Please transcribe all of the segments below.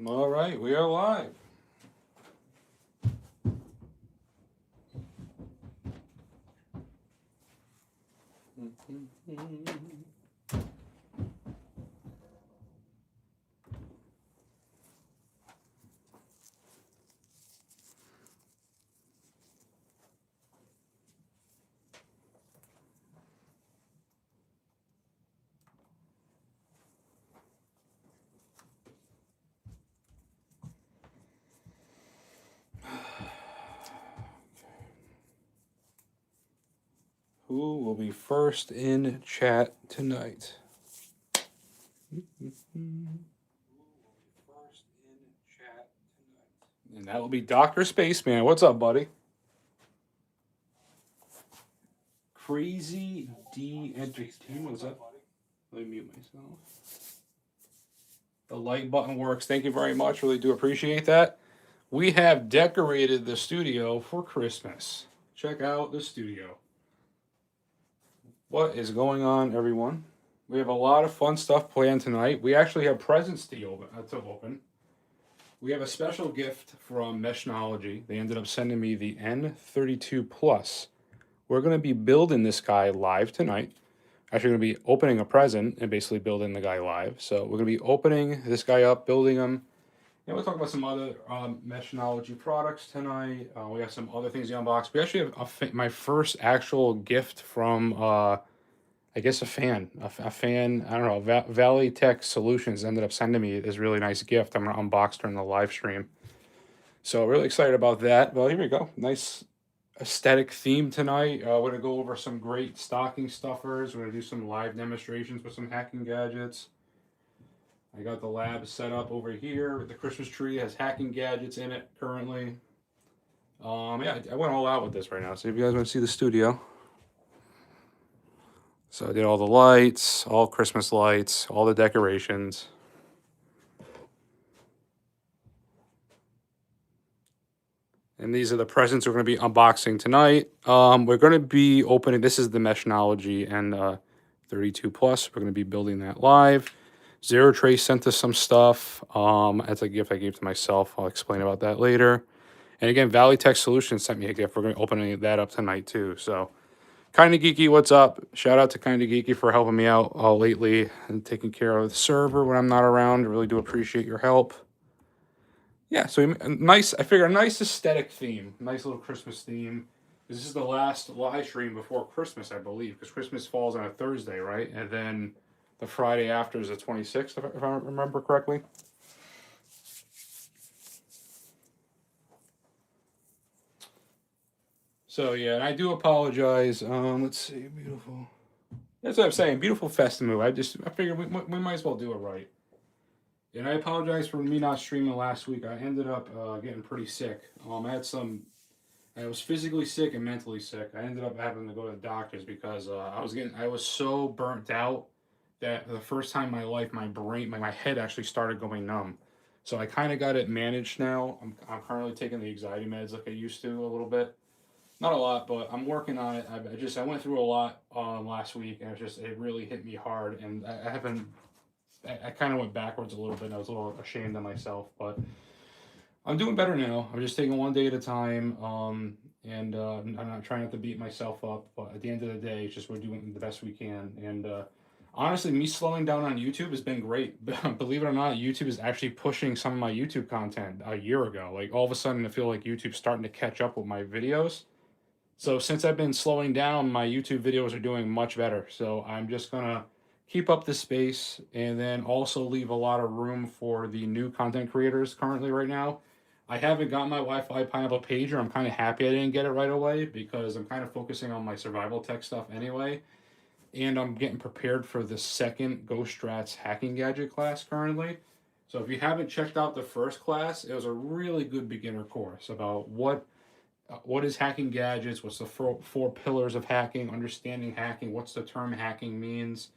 All right, we are live. Who will be first in chat tonight? And that will be Dr. Spaceman. What's up, buddy? Crazy D Entertainment. What's up? Let me mute myself. The like button works. Thank you very much. Really do appreciate that. We have decorated the studio for Christmas. Check out the studio. What is going on, everyone? We have a lot of fun stuff planned tonight. We actually have presents to open. We have a special gift from Meshnology. They ended up sending me the N32 Plus. We're going to be building this guy live tonight. Actually, going to be opening a present and basically building the guy live. So we're going to be opening this guy up, building him. And we'll talk about some other Meshnology products tonight. We have some other things to unbox. We actually have my first actual gift from, I guess, a fan. A fan, I don't know, Valley Tech Solutions ended up sending me this really nice gift. I'm going to unbox during the live stream. So really excited about that. Well, here we go. Nice aesthetic theme tonight. We're going to go over some great stocking stuffers. We're going to do some live demonstrations with some hacking gadgets. I got the lab set up over here. The Christmas tree has hacking gadgets in it currently. Yeah, I went all out with this right now. So if you guys want to see the studio. So I did all the lights, all Christmas lights, all the decorations. And these are the presents we're going to be unboxing tonight. We're going to be opening, this is the Meshnology N32 Plus. We're going to be building that live. Zero Trace sent us some stuff. That's a gift I gave to myself. I'll explain about that later. And again, Valley Tech Solutions sent me a gift. We're going to be opening that up tonight too. So, Kinda Geeky, what's up? Shout out to Kinda Geeky for helping me out lately and taking care of the server when I'm not around. I really do appreciate your help. Yeah, so nice. I figure a nice aesthetic theme, nice little Christmas theme. This is the last live stream before Christmas, I believe, because Christmas falls on a Thursday, right? And then the Friday after is the 26th, if I remember correctly. So yeah, and I do apologize. Let's see, beautiful. That's what I'm saying. Beautiful festival. I figured we might as well do it right. And I apologize for me not streaming last week. I ended up getting pretty sick. I was physically sick and mentally sick. I ended up having to go to the doctors because I was so burnt out that for the first time in my life, my head actually started going numb. So I kind of got it managed now. I'm currently taking the anxiety meds like I used to a little bit. Not a lot, but I'm working on it. I went through a lot last week, and it really hit me hard, and I haven't. I kind of went backwards a little bit. And I was a little ashamed of myself, but I'm doing better now. I'm just taking one day at a time, and I'm not trying not to beat myself up. But at the end of the day, it's just we're doing the best we can. And honestly, me slowing down on YouTube has been great. Believe it or not, YouTube is actually pushing some of my YouTube content a year ago. Like all of a sudden, I feel like YouTube's starting to catch up with my videos. So since I've been slowing down, my YouTube videos are doing much better. So I'm just gonna keep up the space and then also leave a lot of room for the new content creators currently right now. I haven't got my Wi-Fi Pineapple pager. I'm kind of happy I didn't get it right away because I'm kind of focusing on my survival tech stuff anyway. And I'm getting prepared for the second GhostStrats hacking gadget class currently. So if you haven't checked out the first class, it was a really good beginner course about what is hacking gadgets, what's the four pillars of hacking, understanding hacking, what's the term hacking means.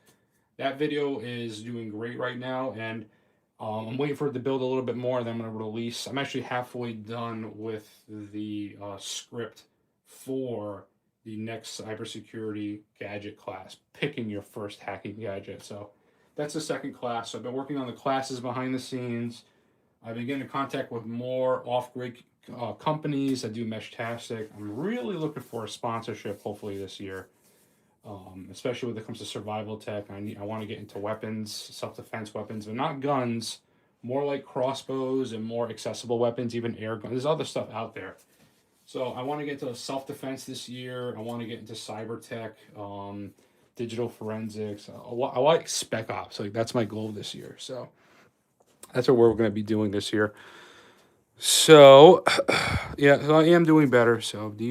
That video is doing great right now, and I'm waiting for it to build a little bit more. Then I'm going to release. I'm actually halfway done with the script for the next cybersecurity gadget class, picking your first hacking gadget. So that's the second class. So I've been working on the classes behind the scenes. I've been getting in contact with more off-grid companies that do Meshtastic. I'm really looking for a sponsorship, hopefully this year, especially when it comes to survival tech. I want to get into weapons, self-defense weapons, but not guns, more like crossbows and more accessible weapons, even air guns. There's other stuff out there. So I want to get into self-defense this year. I want to get into cyber tech, digital forensics. I like spec ops. Like that's my goal this year. So that's what we're going to be doing this year. So yeah, so I am doing better. So do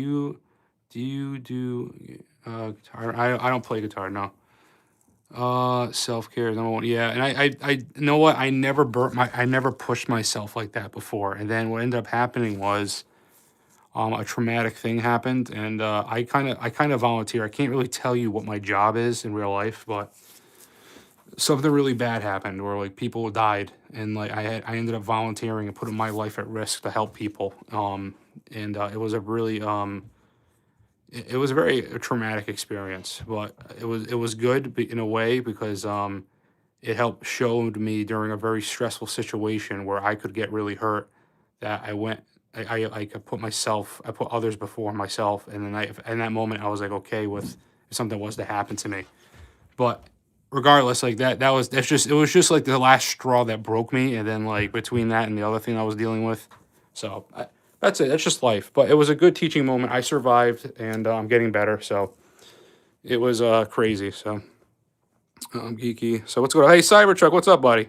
you do guitar? I don't play guitar, no. Self-care is number one. Yeah, and I you know what? I never pushed myself like that before. And then what ended up happening was a traumatic thing happened, and I kind of volunteer. I can't really tell you what my job is in real life, but something really bad happened where like people died, and like I ended up volunteering and putting my life at risk to help people. And it was a really it was a very traumatic experience, but it was good in a way because it helped showed me during a very stressful situation where I could get really hurt that I could I put others before myself, and then in that moment I was like okay with if something was to happen to me. But regardless, like it was just like the last straw that broke me, and then like between that and the other thing I was dealing with, so that's it. That's just life. But it was a good teaching moment. I survived, and I'm getting better. So it was crazy. So I'm geeky. So what's going on? Hey, Cybertruck, what's up, buddy?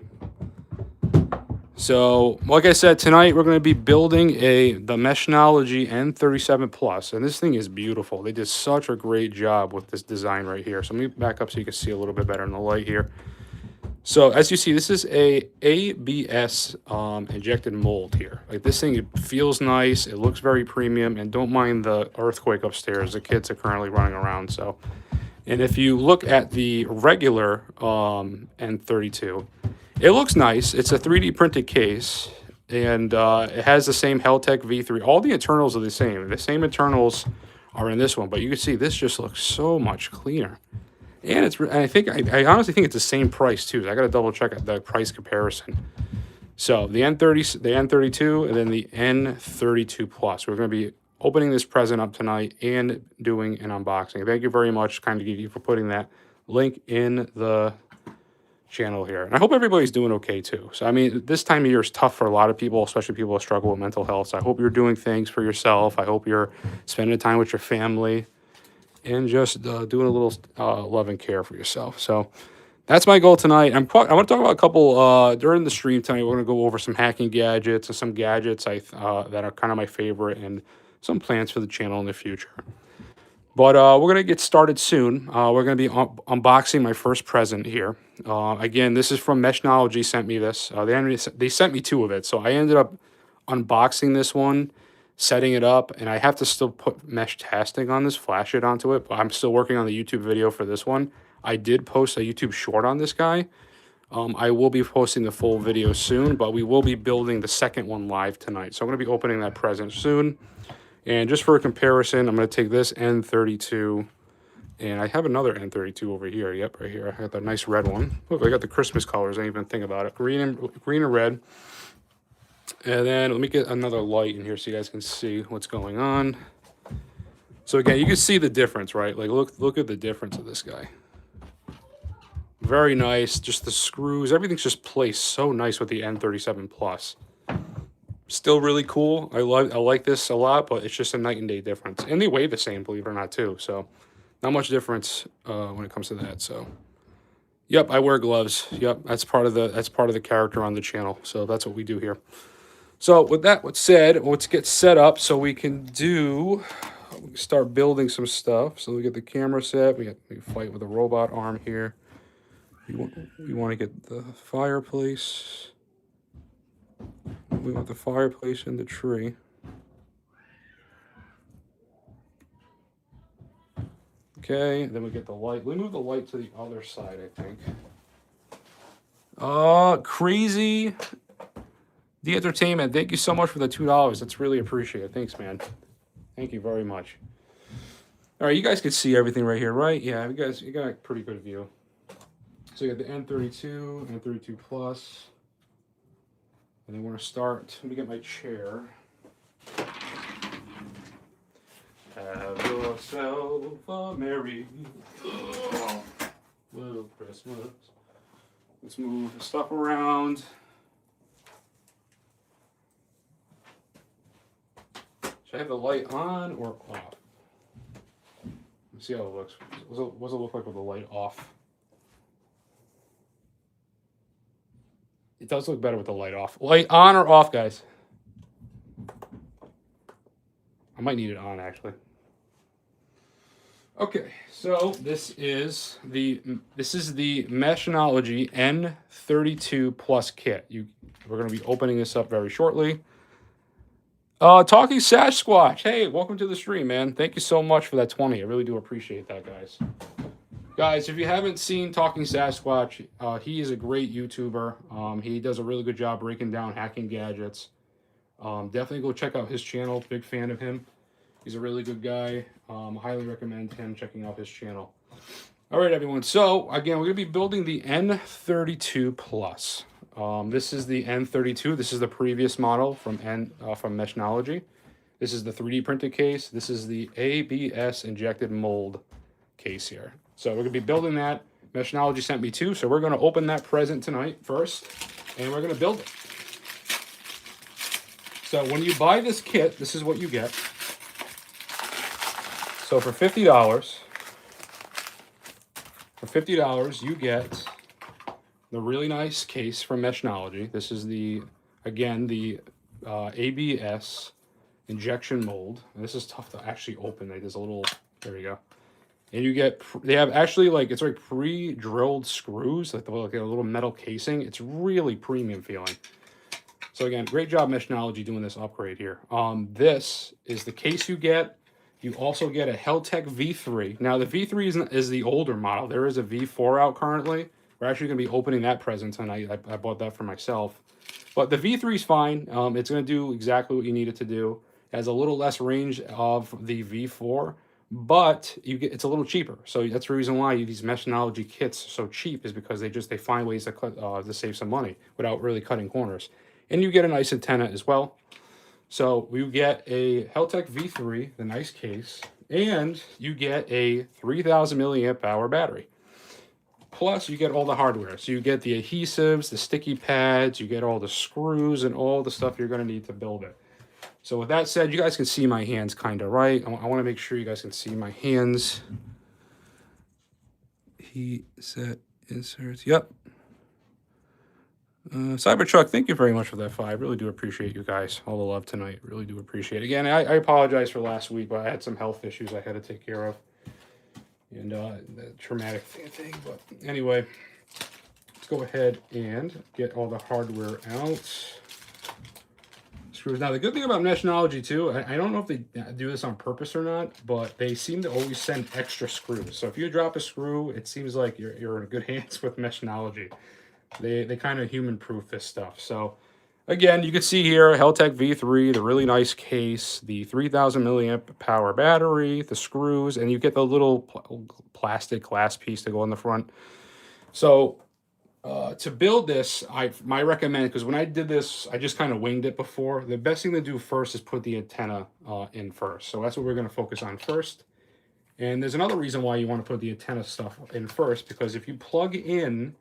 So, like I said, tonight we're going to be building the Meshnology N37 Plus, and this thing is beautiful. They did such a great job with this design right here. So let me back up so you can see a little bit better in the light here. So as you see, this is a ABS injected mold here. Like this thing, it feels nice. It looks very premium, and don't mind the earthquake upstairs. The kids are currently running around. So, and if you look at the regular N32. It looks nice. It's a 3D printed case, and it has the same Heltec V3. All the internals are the same. The same internals are in this one, but you can see this just looks so much cleaner. And I honestly think it's the same price too. I got to double check the price comparison. So the N32, and then the N32 Plus. We're going to be opening this present up tonight and doing an unboxing. Thank you very much, Kind of Geeky, for putting that link in the channel here, and I hope everybody's doing okay too. So I mean, this time of year is tough for a lot of people, especially people who struggle with mental health. So I hope you're doing things for yourself. I hope you're spending time with your family and just doing a little love and care for yourself. So that's my goal tonight. I want to talk about a couple during the stream tonight. We're going to go over some hacking gadgets and some gadgets that are kind of my favorite, and some plans for the channel in the future. But we're going to get started soon. We're going to be unboxing my first present here. Again, this is from Meshnology, sent me this. They sent me two of it. So I ended up unboxing this one, setting it up, and I have to still put Meshtastic on this, flash it onto it. But I'm still working on the YouTube video for this one. I did post a YouTube short on this guy. I will be posting the full video soon, but we will be building the second one live tonight. So I'm going to be opening that present soon. And just for a comparison, I'm going to take this N32, and I have another N32 over here. Yep, right here. I got that nice red one. Look, I got the Christmas colors. I didn't even think about it. Green and red. And then let me get another light in here so you guys can see what's going on. So again, you can see the difference, right? Like look at the difference of this guy. Very nice. Just the screws. Everything's just placed so nice with the N37 Plus. Still really cool. I like this a lot, but it's just a night and day difference. And they weigh the same, believe it or not, too. So not much difference when it comes to that. So yep, I wear gloves. Yep, that's part of the character on the channel. So that's what we do here. So with that said, let's get set up so we can start building some stuff. So we get the camera set. We fight with a robot arm here. We want to get the fireplace. We want the fireplace in the tree. Okay, then we get the light. We move the light to the other side, I think. Crazy The Entertainment, thank you so much for the $2. That's really appreciated. Thanks, man. Thank you very much. All right, you guys can see everything right here, right? Yeah, you got a pretty good view. So you got the N32, N32 Plus. And then we're going to start. Let me get my chair. Have yourself a merry little Christmas. Let's move the stuff around. Should I have the light on or off? Let's see how it looks. What does it look like with the light off? It does look better with the light off. Light on or off, guys? I might need it on, actually. Okay, so this is the Meshnology N32 Plus kit. We're going to be opening this up very shortly. Talking Sasquatch. Hey, welcome to the stream, man. Thank you so much for that 20. I really do appreciate that, guys. Guys, if you haven't seen Talking Sasquatch, he is a great YouTuber. He does a really good job breaking down hacking gadgets. Definitely go check out his channel. Big fan of him. He's a really good guy. Highly recommend him checking out his channel. All right, everyone. So, again, we're going to be building the N32 Plus. This is the N32. This is the previous model from Meshnology. This is the 3D printed case. This is the ABS injected mold case here. So we're going to be building that. Meshnology sent me two, so we're going to open that present tonight first, and we're going to build it. So when you buy this kit, this is what you get. So for $50, you get the really nice case from Meshnology. This is the ABS injection mold. And this is tough to actually open. There's a little, there you go. And you get, they have actually it's like pre-drilled screws, like a little metal casing. It's really premium feeling. So again, great job Meshnology doing this upgrade here. This is the case you get. You also get a Heltec V3. Now the V3 is the older model. There is a V4 out currently. We're actually going to be opening that present tonight. I bought that for myself. But the V3 is fine. It's going to do exactly what you need it to do. It has a little less range of the V4, but it's a little cheaper. So that's the reason why these Meshnology kits are so cheap, is because they find ways to save some money without really cutting corners. And you get a nice antenna as well. So we get a Heltec V3, the nice case, and you get a 3,000 milliamp hour battery. Plus, you get all the hardware. So you get the adhesives, the sticky pads, you get all the screws and all the stuff you're going to need to build it. So with that said, you guys can see my hands kind of right. I want to make sure you guys can see my hands. Heat set inserts. Yep. Cybertruck, thank you very much for that 5. I really do appreciate you guys. All the love tonight. Really do appreciate it. Again, I apologize for last week, but I had some health issues I had to take care of. And the traumatic thing. But anyway, let's go ahead and get all the hardware out. Screws. Now, the good thing about Meshnology, too, I don't know if they do this on purpose or not, but they seem to always send extra screws. So if you drop a screw, it seems like you're in good hands with Meshnology. They kind of human-proof this stuff. So, again, you can see here, Heltec V3, the really nice case, the 3,000 milliamp power battery, the screws, and you get the little plastic glass piece to go on the front. So, to build this, my recommend, because when I did this, I just kind of winged it before. The best thing to do first is put the antenna in first. So that's what we're going to focus on first. And there's another reason why you want to put the antenna stuff in first, because if you plug in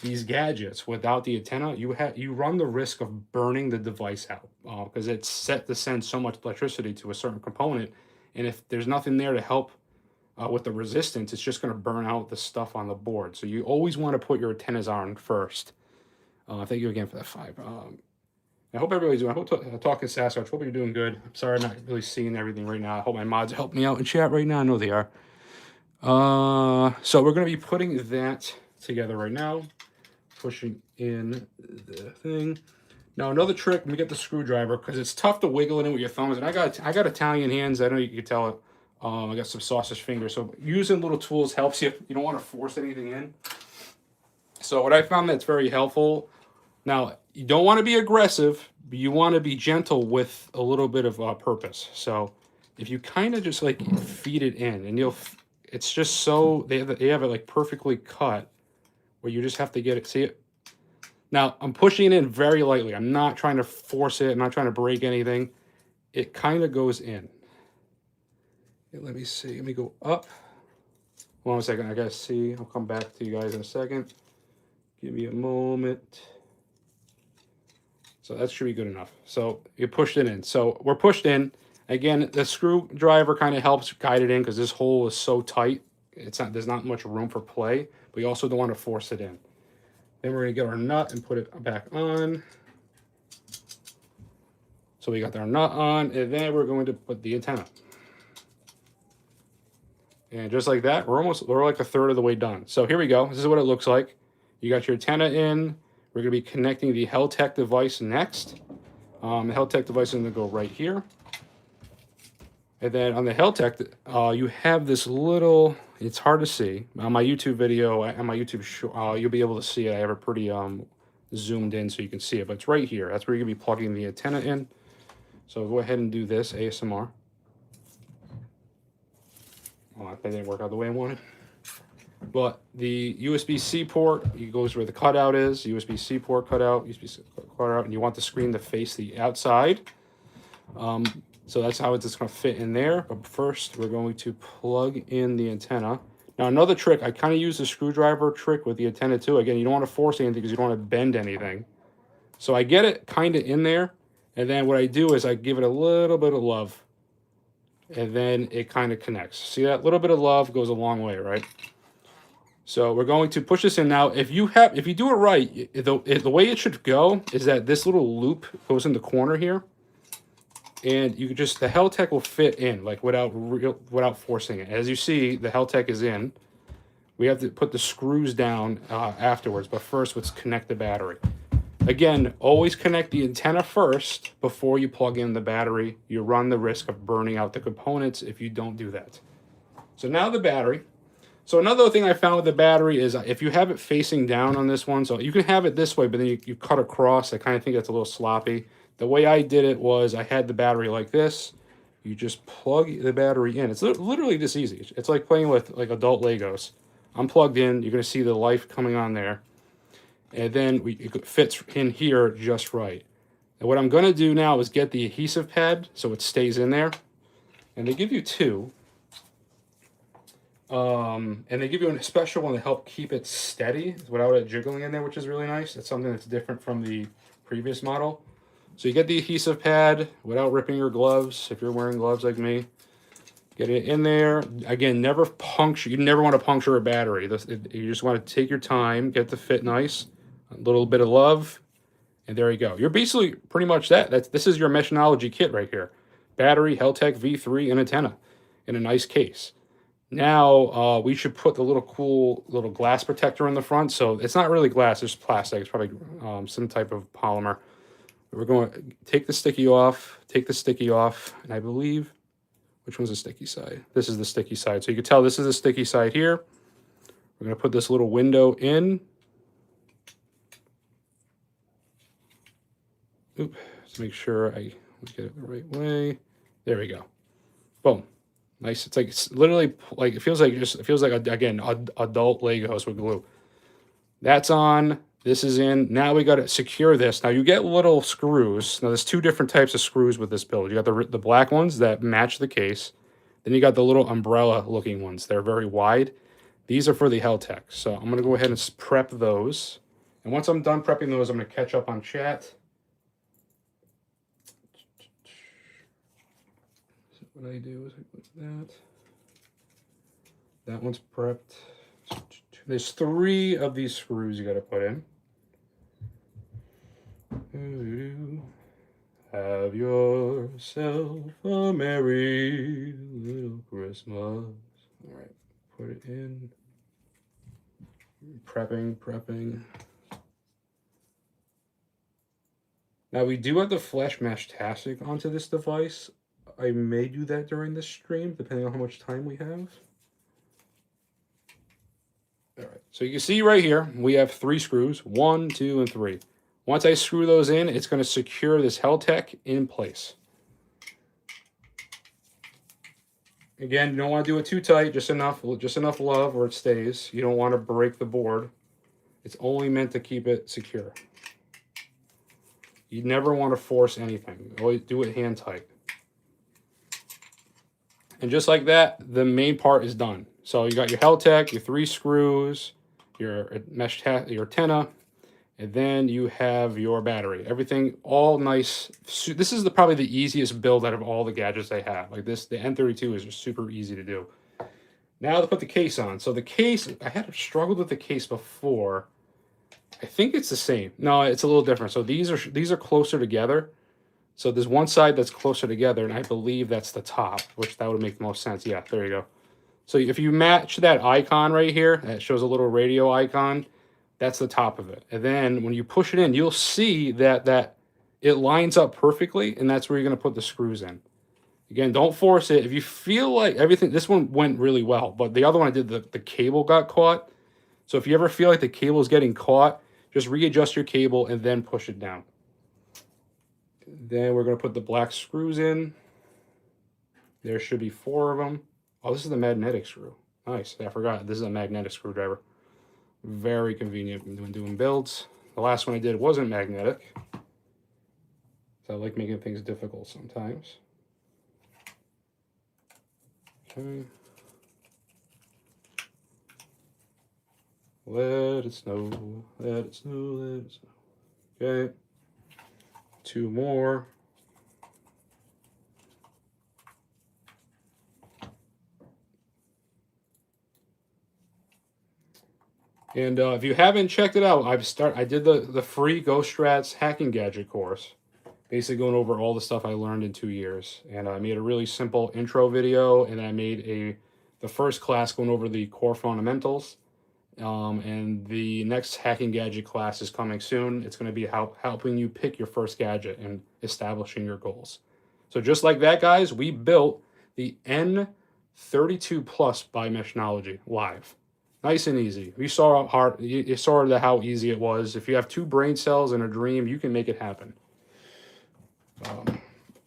these gadgets without the antenna, you run the risk of burning the device out, because it's set to send so much electricity to a certain component, and if there's nothing there to help with the resistance, it's just going to burn out the stuff on the board. So you always want to put your antennas on first. Thank you again for that 5. I hope everybody's doing. I hope Talking Sasquatch. Hope you're doing good. I'm sorry I'm not really seeing everything right now. I hope my mods help me out in chat right now. I know they are. So we're going to be putting that together right now. Pushing in the thing. Now another trick, let me get the screwdriver, because it's tough to wiggle it in with your thumbs, and I got Italian hands. I know you can tell it. I got some sausage fingers, so using little tools helps you. You don't want to force anything in. So what I found that's very helpful. Now you don't want to be aggressive, but you want to be gentle with a little bit of purpose. So if you kind of just feed it in, and it's just so they have it perfectly cut, where you just have to get it. See it? Now, I'm pushing it in very lightly. I'm not trying to force it. I'm not trying to break anything. It kind of goes in. Okay, let me see. Let me go up. Hold on a second. I got to see. I'll come back to you guys in a second. Give me a moment. So that should be good enough. So you pushed it in. So we're pushed in. Again, the screwdriver kind of helps guide it in because this hole is so tight. There's not much room for play, but you also don't want to force it in. Then we're going to get our nut and put it back on. So we got our nut on, and then we're going to put the antenna. And just like that, we're like a third of the way done. So here we go. This is what it looks like. You got your antenna in. We're going to be connecting the Heltec device next. The Heltec device is going to go right here. And then on the Heltec, you have this little, it's hard to see. On my YouTube video, on my YouTube show, you'll be able to see it. I have it pretty zoomed in so you can see it. But it's right here. That's where you're going to be plugging the antenna in. So go ahead and do this, ASMR. Oh, that didn't work out the way I wanted. But the USB-C port, it goes where the cutout is. USB-C port cutout, USB-C cutout, and you want the screen to face the outside. So that's how it's just going to fit in there. But first, we're going to plug in the antenna. Now, another trick, I kind of use the screwdriver trick with the antenna too. Again, you don't want to force anything because you don't want to bend anything. So I get it kind of in there. And then what I do is I give it a little bit of love. And then it kind of connects. See, that little bit of love goes a long way, right? So we're going to push this in now. If you do it right, the way it should go is that this little loop goes in the corner here. And you could just, the Heltec will fit in, like without forcing it. As you see, the Heltec is in. We have to put the screws down afterwards, but first let's connect the battery. Again, always connect the antenna first before you plug in the battery. You run the risk of burning out the components if you don't do that. So now the battery. So another thing I found with the battery is if you have it facing down on this one, so you can have it this way, but then you cut across. I kind of think that's a little sloppy. The way I did it was I had the battery like this. You just plug the battery in. It's literally this easy. It's like playing with like adult Legos. I'm plugged in. You're going to see the light coming on there. And then it fits in here just right. And what I'm going to do now is get the adhesive pad so it stays in there. And they give you two. And they give you a special one to help keep it steady without it jiggling in there, which is really nice. It's something that's different from the previous model. So you get the adhesive pad without ripping your gloves, if you're wearing gloves like me. Get it in there. Again, never puncture. You never want to puncture a battery. You just want to take your time, get the fit nice, a little bit of love, and there you go. You're basically pretty much that. This is your Meshnology kit right here. Battery, Heltec V3, and antenna in a nice case. Now, we should put the cool little glass protector in the front. So it's not really glass, it's plastic. It's probably some type of polymer. We're going to take the sticky off, and I believe, which one's the sticky side? This is the sticky side. So you can tell this is the sticky side here. We're going to put this little window in. Oop, let's make sure I get it the right way. There we go. Boom. Nice. It's literally like, it feels like again, adult Legos with glue. That's on. This is in. Now we got to secure this. Now you get little screws. Now there's two different types of screws with this build. You got the black ones that match the case. Then you got the little umbrella looking ones. They're very wide. These are for the Heltec. So I'm going to go ahead and prep those. And once I'm done prepping those, I'm going to catch up on chat. So what I do is I put that. That one's prepped. There's 3 of these screws you got to put in. Have yourself a merry little Christmas. All right, put it in. Prepping. Now we do have the flash mesh tastic onto this device. I may do that during this stream, depending on how much time we have. All right, so you can see right here, we have 3 screws, 1, 2, and 3. Once I screw those in, it's going to secure this Heltec in place. Again, you don't want to do it too tight, just enough love where it stays. You don't want to break the board. It's only meant to keep it secure. You never want to force anything. Always do it hand tight. And just like that, the main part is done. So you got your Heltec, your 3 screws, your your antenna, and then you have your battery. Everything all nice. This is probably the easiest build out of all the gadgets they have. Like this, the N32 is just super easy to do. Now to put the case on. So the case, I had struggled with the case before. I think it's the same. No, it's a little different. So these are closer together. So there's one side that's closer together, and I believe that's the top, which that would make the most sense. Yeah, there you go. So if you match that icon right here, that shows a little radio icon, that's the top of it. And then when you push it in, you'll see that it lines up perfectly, and that's where you're going to put the screws in. Again, don't force it. If you feel like everything, this one went really well, but the other one I did, the cable got caught. So if you ever feel like the cable is getting caught, just readjust your cable and then push it down. Then we're going to put the black screws in. There should be 4 of them. Oh, this is the magnetic screw. Nice. I forgot. This is a magnetic screwdriver. Very convenient when doing builds. The last one I did wasn't magnetic. So I like making things difficult sometimes. Okay. Let it snow. Let it snow. Let it snow. Okay. 2 more. And if you haven't checked it out, I did the free GhostStrats hacking gadget course, basically going over all the stuff I learned in 2 years. And I made a really simple intro video, and I made the first class going over the core fundamentals. And the next hacking gadget class is coming soon. It's going to be helping you pick your first gadget and establishing your goals. So just like that, guys, we built the N32 Plus by Meshnology live. Nice and easy. You saw how easy it was. If you have 2 brain cells and a dream, you can make it happen.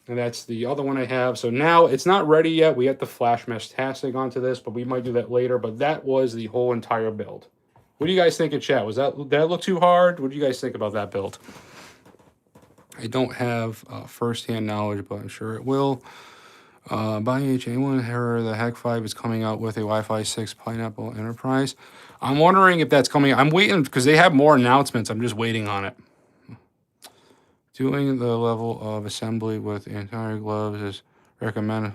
And that's the other one I have. So now it's not ready yet. We have to flash mesh tastic onto this, but we might do that later. But that was the whole entire build. What do you guys think in chat? Did that look too hard? What do you guys think about that build? I don't have first-hand knowledge, but I'm sure it will. By anyone heard the Hack 5 is coming out with a Wi-Fi 6 Pineapple Enterprise. I'm wondering if that's coming. I'm waiting because they have more announcements. I'm just waiting on it. Doing the level of assembly with entire gloves is recommended.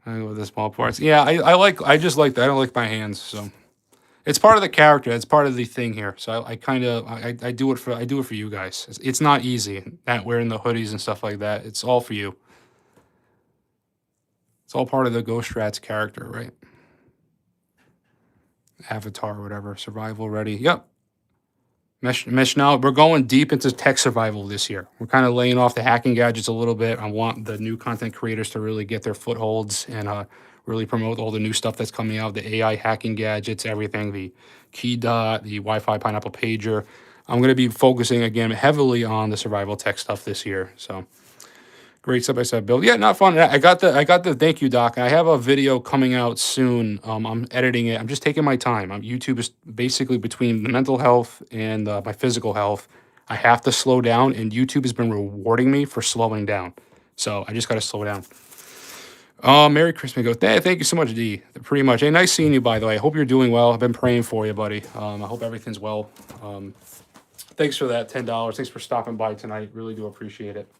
With the small parts. Yeah, I just like that. I don't like my hands, so it's part of the character. It's part of the thing here. So I do it for you guys. It's not easy. Not wearing the hoodies and stuff like that. It's all for you. It's all part of the GhostStrats character, right? Avatar or whatever. Survival ready. Yep. Mesh now. We're going deep into tech survival this year. We're kind of laying off the hacking gadgets a little bit. I want the new content creators to really get their footholds and really promote all the new stuff that's coming out. The AI hacking gadgets, everything. The key dot, the Wi-Fi pineapple pager. I'm going to be focusing again heavily on the survival tech stuff this year. So. Great step-by-step build. Yeah, not fun. I got the thank you, Doc. I have a video coming out soon. I'm editing it. I'm just taking my time. YouTube is basically between the mental health and my physical health. I have to slow down, and YouTube has been rewarding me for slowing down. So I just got to slow down. Merry Christmas. Thank you so much, D. Pretty much. Hey, nice seeing you, by the way. I hope you're doing well. I've been praying for you, buddy. I hope everything's well. Thanks for that $10. Thanks for stopping by tonight. Really do appreciate it.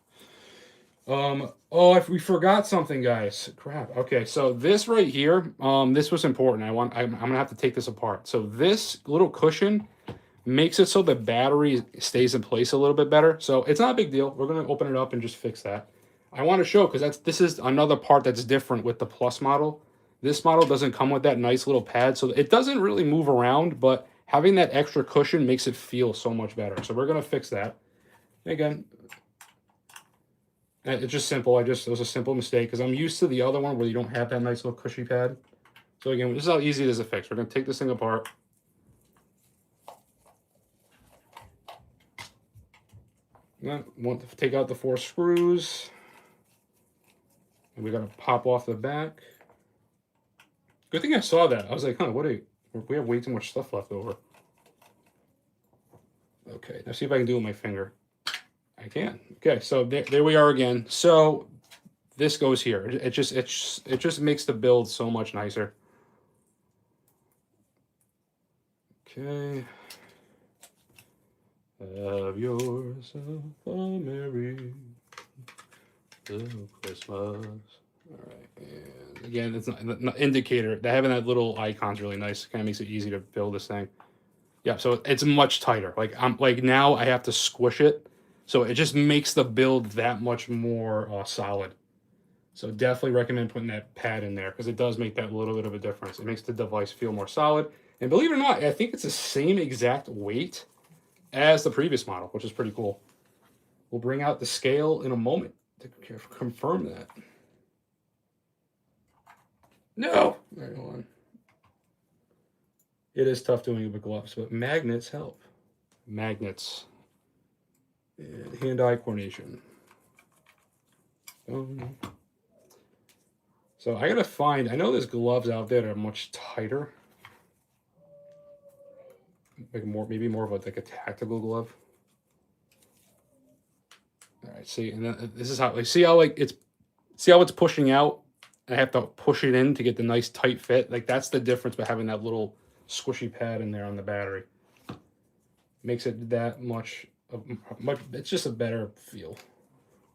If we forgot something, guys. Crap. Okay, so this right here, this was important. I'm gonna have to take this apart. So this little cushion makes it so the battery stays in place a little bit better. So it's not a big deal. We're gonna open it up and just fix that. I want to show because this is another part that's different with the Plus model. This model doesn't come with that nice little pad, so it doesn't really move around, but having that extra cushion makes it feel so much better. So we're gonna fix that. Again, it's just simple. It was a simple mistake because I'm used to the other one where you don't have that nice little cushy pad. So again, this is how easy it is to fix. We're going to take this thing apart. Want to take out the 4 screws. And we got to pop off the back. Good thing I saw that. I was like, we have way too much stuff left over. Okay, now see if I can do it with my finger. I can. Okay, so there we are again. So this goes here. It just makes the build so much nicer. Okay. Have yourself a merry little Christmas. All right, and again, it's not indicator. Having that little icon's really nice. Kind of makes it easy to build this thing. Yeah, so it's much tighter. Like now I have to squish it, so it just makes the build that much more solid. So definitely recommend putting that pad in there because it does make that little bit of a difference. It makes the device feel more solid. And believe it or not, I think it's the same exact weight as the previous model, which is pretty cool. We'll bring out the scale in a moment to confirm that. No! All right, hold on. It is tough doing it with gloves, but magnets help. Magnets. And hand-eye coordination. So I gotta find, I know there's gloves out there that are much tighter. Like maybe more of like a tactical glove. All right, see, and then this is how, like, see how it's pushing out? I have to push it in to get the nice tight fit. Like that's the difference by having that little squishy pad in there on the battery. Makes it that much, it's just a better feel.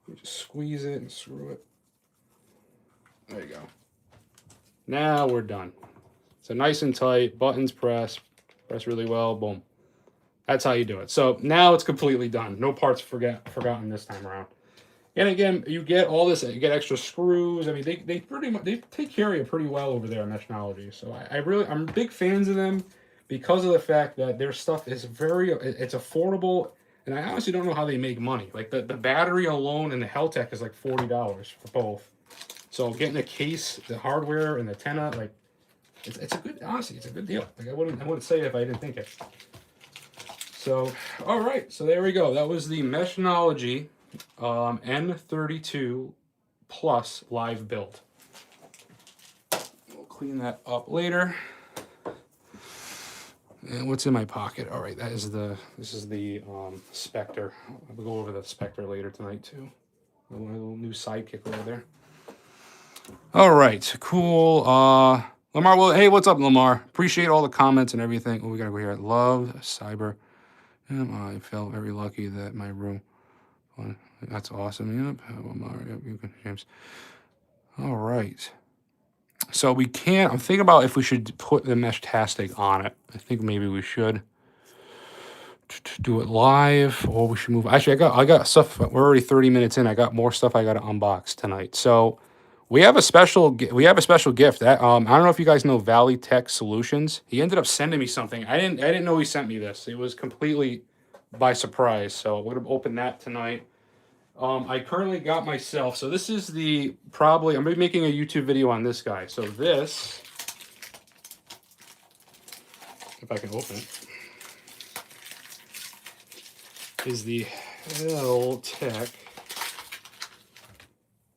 You just squeeze it and screw it. There you go. Now we're done. So nice and tight, buttons press really well, boom. That's how you do it. So now it's completely done. No parts forgotten this time around. And again, you get all this, you get extra screws. I mean, they pretty much, they take care of you pretty well over there on Meshnology. So I'm big fans of them because of the fact that their stuff is it's affordable. And I honestly don't know how they make money. Like the battery alone and the Heltec is like $40 for both. So getting the case, the hardware, and the antenna, like it's a good, honestly, it's a good deal. Like I wouldn't say it if I didn't think it. So, all right, so there we go. That was the Meshnology N32 Plus live build. We'll clean that up later. And what's in my pocket? All right, this is the Spectre. We'll go over the Spectre later tonight too. A little new sidekick over there. All right, cool. Lamar, well, hey, what's up, Lamar? Appreciate all the comments and everything. Oh, we gotta go here. Love cyber. I felt very lucky that my room. That's awesome. Yep. Lamar. Yep. You can, James. All right. So we can't. I'm thinking about if we should put the Meshtastic on it. I think maybe we should do it live, or we should move. Actually, I got stuff. We're already 30 minutes in. I got more stuff I got to unbox tonight. So we have a special gift. That, I don't know if you guys know Valley Tech Solutions. He ended up sending me something. I didn't know he sent me this. It was completely by surprise. So we're gonna open that tonight. I currently got myself. So this is I'm gonna be making a YouTube video on this guy. So this, if I can open it, is the Heltec.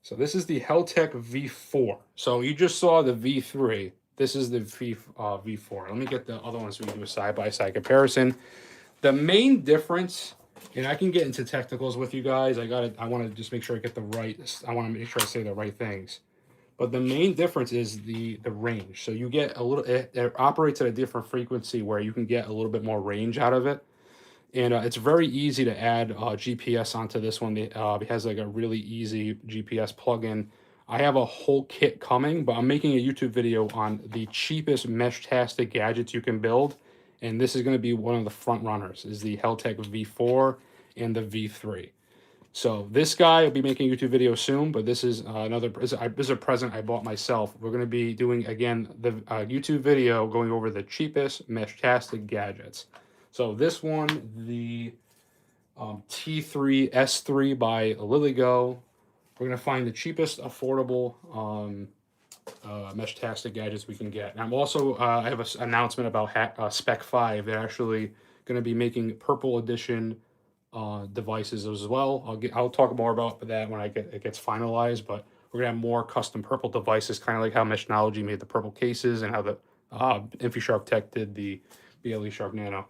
So this is the Heltec V4. So you just saw the V3. This is the V4. Let me get the other ones so we can do a side-by-side comparison. The main difference, and I can get into technicals with you guys. I want to just make sure I get I want to make sure I say the right things. But the main difference is the range. So you get a little, it operates at a different frequency where you can get a little bit more range out of it. And it's very easy to add GPS onto this one. It has like a really easy GPS plugin. I have a whole kit coming, but I'm making a YouTube video on the cheapest Meshtastic gadgets you can build. And this is going to be one of the front runners, is the Heltec V4 and the V3. So this guy will be making a YouTube video soon, but this is this is a present I bought myself. We're going to be doing, again, the YouTube video going over the cheapest Meshtastic gadgets. So this one, the T3 S3 by LilyGo. We're going to find the cheapest affordable Meshtastic gadgets we can get. And I'm also, I have an announcement about Spec 5. They're actually going to be making Purple Edition devices as well. I'll talk more about that when it gets finalized, but we're going to have more custom Purple devices, kind of like how Meshnology made the Purple cases and how the InfuShark Tech did the BLE Shark Nano.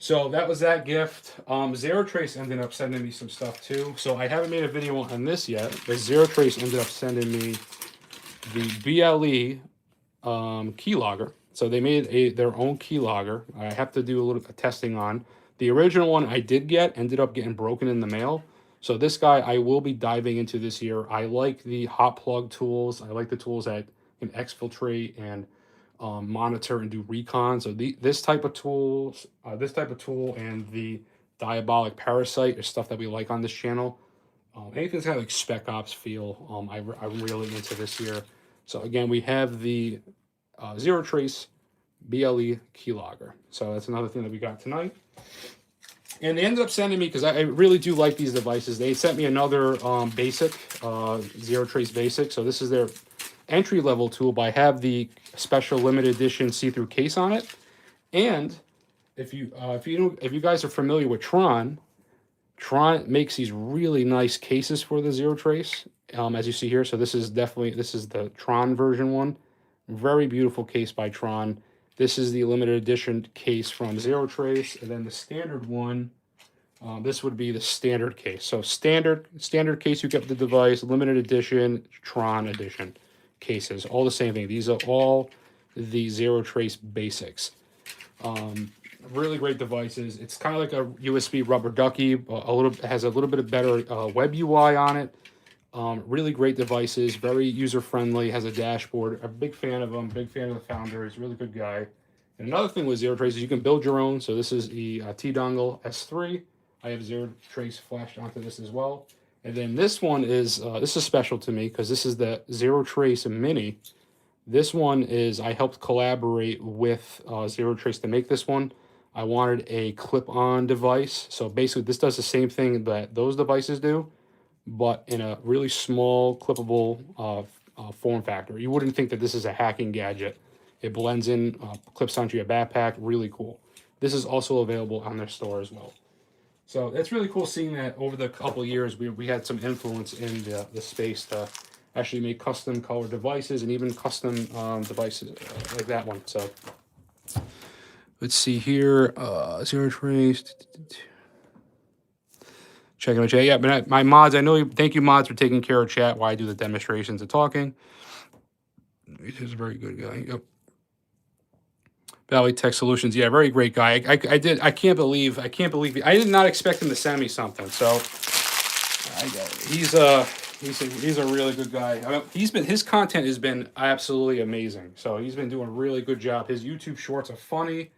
So that was that gift. Zero Trace ended up sending me some stuff too. So I haven't made a video on this yet, but Zero Trace ended up sending me the BLE keylogger. So they made their own keylogger. I have to do a little testing on. The original one I did get ended up getting broken in the mail. So this guy I will be diving into this year. I like the hot plug tools. I like the tools that can exfiltrate and monitor and do recon. So this type of tools, this type of tool, and the Diabolic parasite is stuff that we like on this channel. Anything that's got like Spec Ops feel, I'm really into this year. So again, we have the Zero Trace BLE keylogger. So that's another thing that we got tonight. And they ended up sending me, because I really do like these devices, they sent me another basic, Zero Trace basic. So this is their entry level tool, but I have the special limited edition see-through case on it. And if you guys are familiar with Tron makes these really nice cases for the Zero Trace, as you see here. So this is the Tron version one. Very beautiful case by Tron. This is the limited edition case from Zero Trace, and then the standard one. This would be the standard case. So standard case you get the device, limited edition, Tron edition cases, all the same thing. These are all the Zero Trace basics. Really great devices. It's kind of like a USB rubber ducky. Has a little bit of better web UI on it. Really great devices. Very user friendly. Has a dashboard. A big fan of them. Big fan of the founder. He's a really good guy. And another thing with Zero Trace is you can build your own. So this is the T-Dongle S3. I have Zero Trace flashed onto this as well. And then this one is this is special to me because this is the Zero Trace Mini. This one is I helped collaborate with Zero Trace to make this one. I wanted a clip-on device. So basically this does the same thing that those devices do, but in a really small clippable form factor. You wouldn't think that this is a hacking gadget. It blends in, clips onto your backpack, really cool. This is also available on their store as well. So it's really cool seeing that over the couple of years we had some influence in the space to actually make custom color devices and even custom devices like that one. So let's see here, Zero Trace. Checking out chat. Yeah, but my mods, I know, thank you mods for taking care of chat while I do the demonstrations and talking. He's a very good guy. Yep. Valley Tech Solutions, yeah, very great guy. I can't believe I did not expect him to send me something. So he's a really good guy. I mean, his content has been absolutely amazing. So he's been doing a really good job. His YouTube shorts are funny.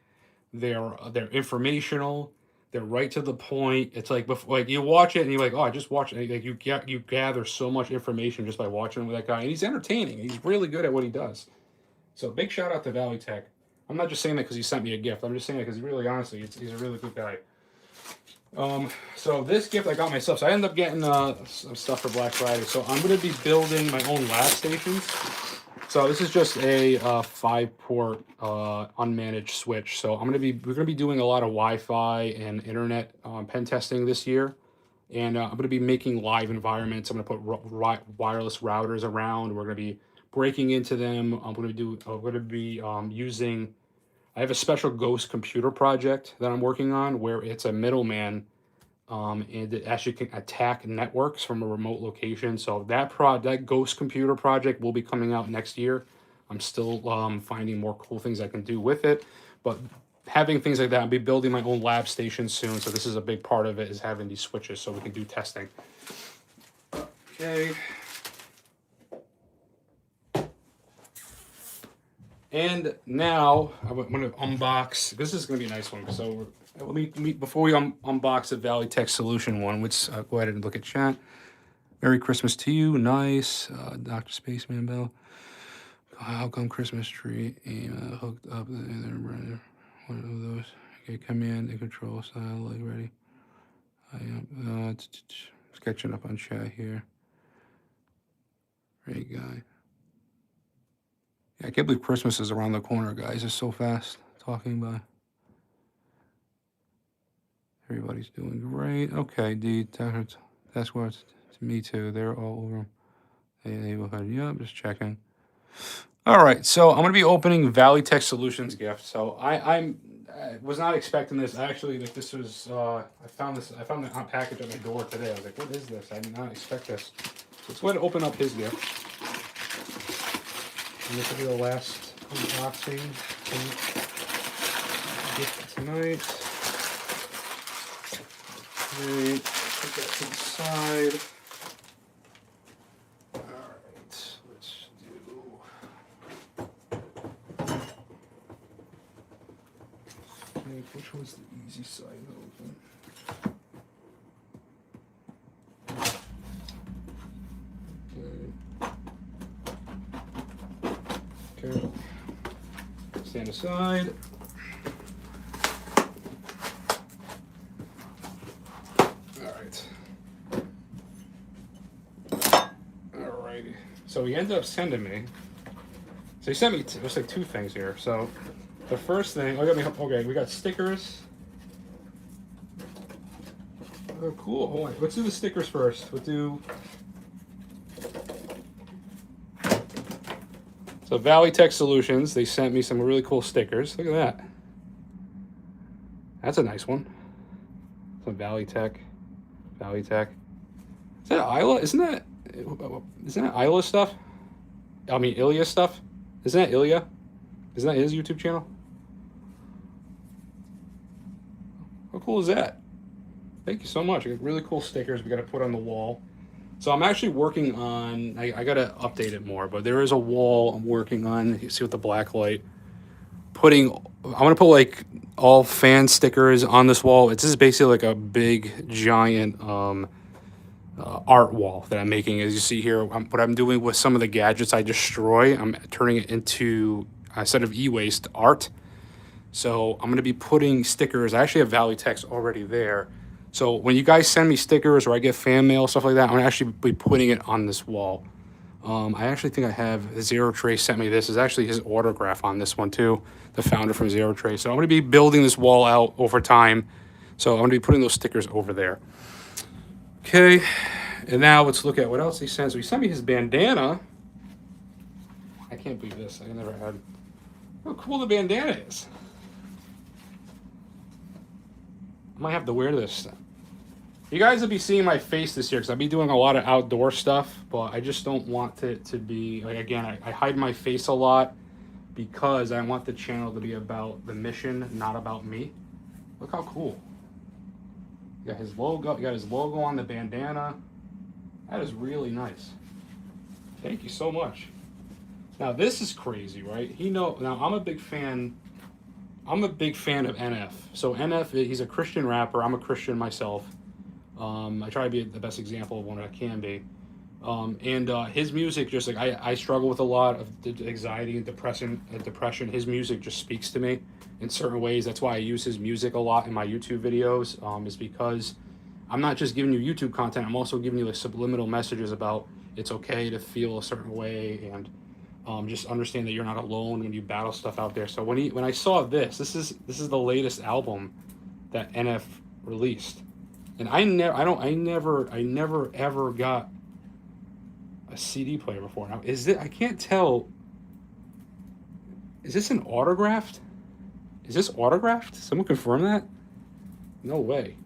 They're informational. They're right to the point. It's like before, like you watch it and you're like, oh, I just watched it. Like you gather so much information just by watching with that guy, and he's entertaining. He's really good at what he does. So big shout out to Valley Tech. I'm not just saying that because he sent me a gift. I'm just saying that because really, honestly, he's a really good guy. So this gift I got myself. So I ended up getting some stuff for Black Friday. So I'm going to be building my own lab stations. So this is just a 5-port unmanaged switch. So we're going to be doing a lot of Wi-Fi and internet pen testing this year. And I'm going to be making live environments. I'm going to put wireless routers around. We're going to be breaking into them. I'm going to be using. I have a special ghost computer project that I'm working on where it's a middleman, and it actually can attack networks from a remote location. So that ghost computer project will be coming out next year. I'm still finding more cool things I can do with it, but having things like that, I'll be building my own lab station soon. So this is a big part of it, is having these switches so we can do testing. Okay. And now I'm going to unbox. This is going to be a nice one. So before we unbox the Valley Tech Solution one, let's go ahead and look at chat. Merry Christmas to you. Nice. Dr. Spaceman Bell. How come Christmas tree aim hooked up the other one of those? Okay, command and control style like ready. I am sketching up on chat here. Great guy. I can't believe Christmas is around the corner, guys. It's so fast talking by. Everybody's doing great. Okay, D. That's what to me too. They're all over the neighborhood. Yeah, I'm just checking. All right, so I'm going to be opening Valley Tech Solutions gift. So I'm I was not expecting this. Actually, like this was, I found the package on my door today. I was like, what is this? I did not expect this. So let's go ahead and open up his gift. And this will be the last unboxing gift tonight. Okay, put that to the side. Alright, let's do... Which one's the easy side to open? Okay. Stand aside. Alright. Alrighty. So he ended up sending me. So he sent me, there's like two things here. So the first thing, okay, we got stickers. Oh, cool. Hold on. Let's do the stickers first. We'll do. So Valley Tech Solutions, they sent me some really cool stickers. Look at that. That's a nice one. Some Valley Tech. Is that Isla? Isn't that Isla stuff? I mean, Ilya stuff? Isn't that Ilya? Isn't that his YouTube channel? How cool is that? Thank you so much. I got really cool stickers we got to put on the wall. So I'm actually working on, I got to update it more, but there is a wall I'm working on. You see with the black light. I'm going to put like all fan stickers on this wall. It's just basically like a big, giant art wall that I'm making. As you see here, what I'm doing with some of the gadgets I destroy, I'm turning it into, instead of e-waste, art. So I'm going to be putting stickers. I actually have Valley Tech's already there. So when you guys send me stickers or I get fan mail, stuff like that, I'm going to actually be putting it on this wall. I actually think I have Zero Trace sent me this. Is actually his autograph on this one too, the founder from Zero Trace. So I'm going to be building this wall out over time. So I'm going to be putting those stickers over there. Okay, and now let's look at what else he sent. So he sent me his bandana. I can't believe this. I never had. How cool the bandana is. I might have to wear this. You guys will be seeing my face this year because I'll be doing a lot of outdoor stuff, but I just don't want it to be, like, again, I hide my face a lot because I want the channel to be about the mission, not about me. Look how cool. You got his logo on the bandana. That is really nice. Thank you so much. Now this is crazy, right? Now I'm a big fan of NF. So NF, he's a Christian rapper. I'm a Christian myself. I try to be the best example of one I can be. And his music, just like I struggle with a lot of anxiety and depression. His music just speaks to me in certain ways. That's why I use his music a lot in my YouTube videos. Is because I'm not just giving you YouTube content. I'm also giving you like subliminal messages about it's okay to feel a certain way and just understand that you're not alone when you battle stuff out there. So when I saw this is the latest album that NF released. And I never ever got a CD player before. Now, I can't tell. Is this an autographed? Is this autographed? Someone confirm that? No way.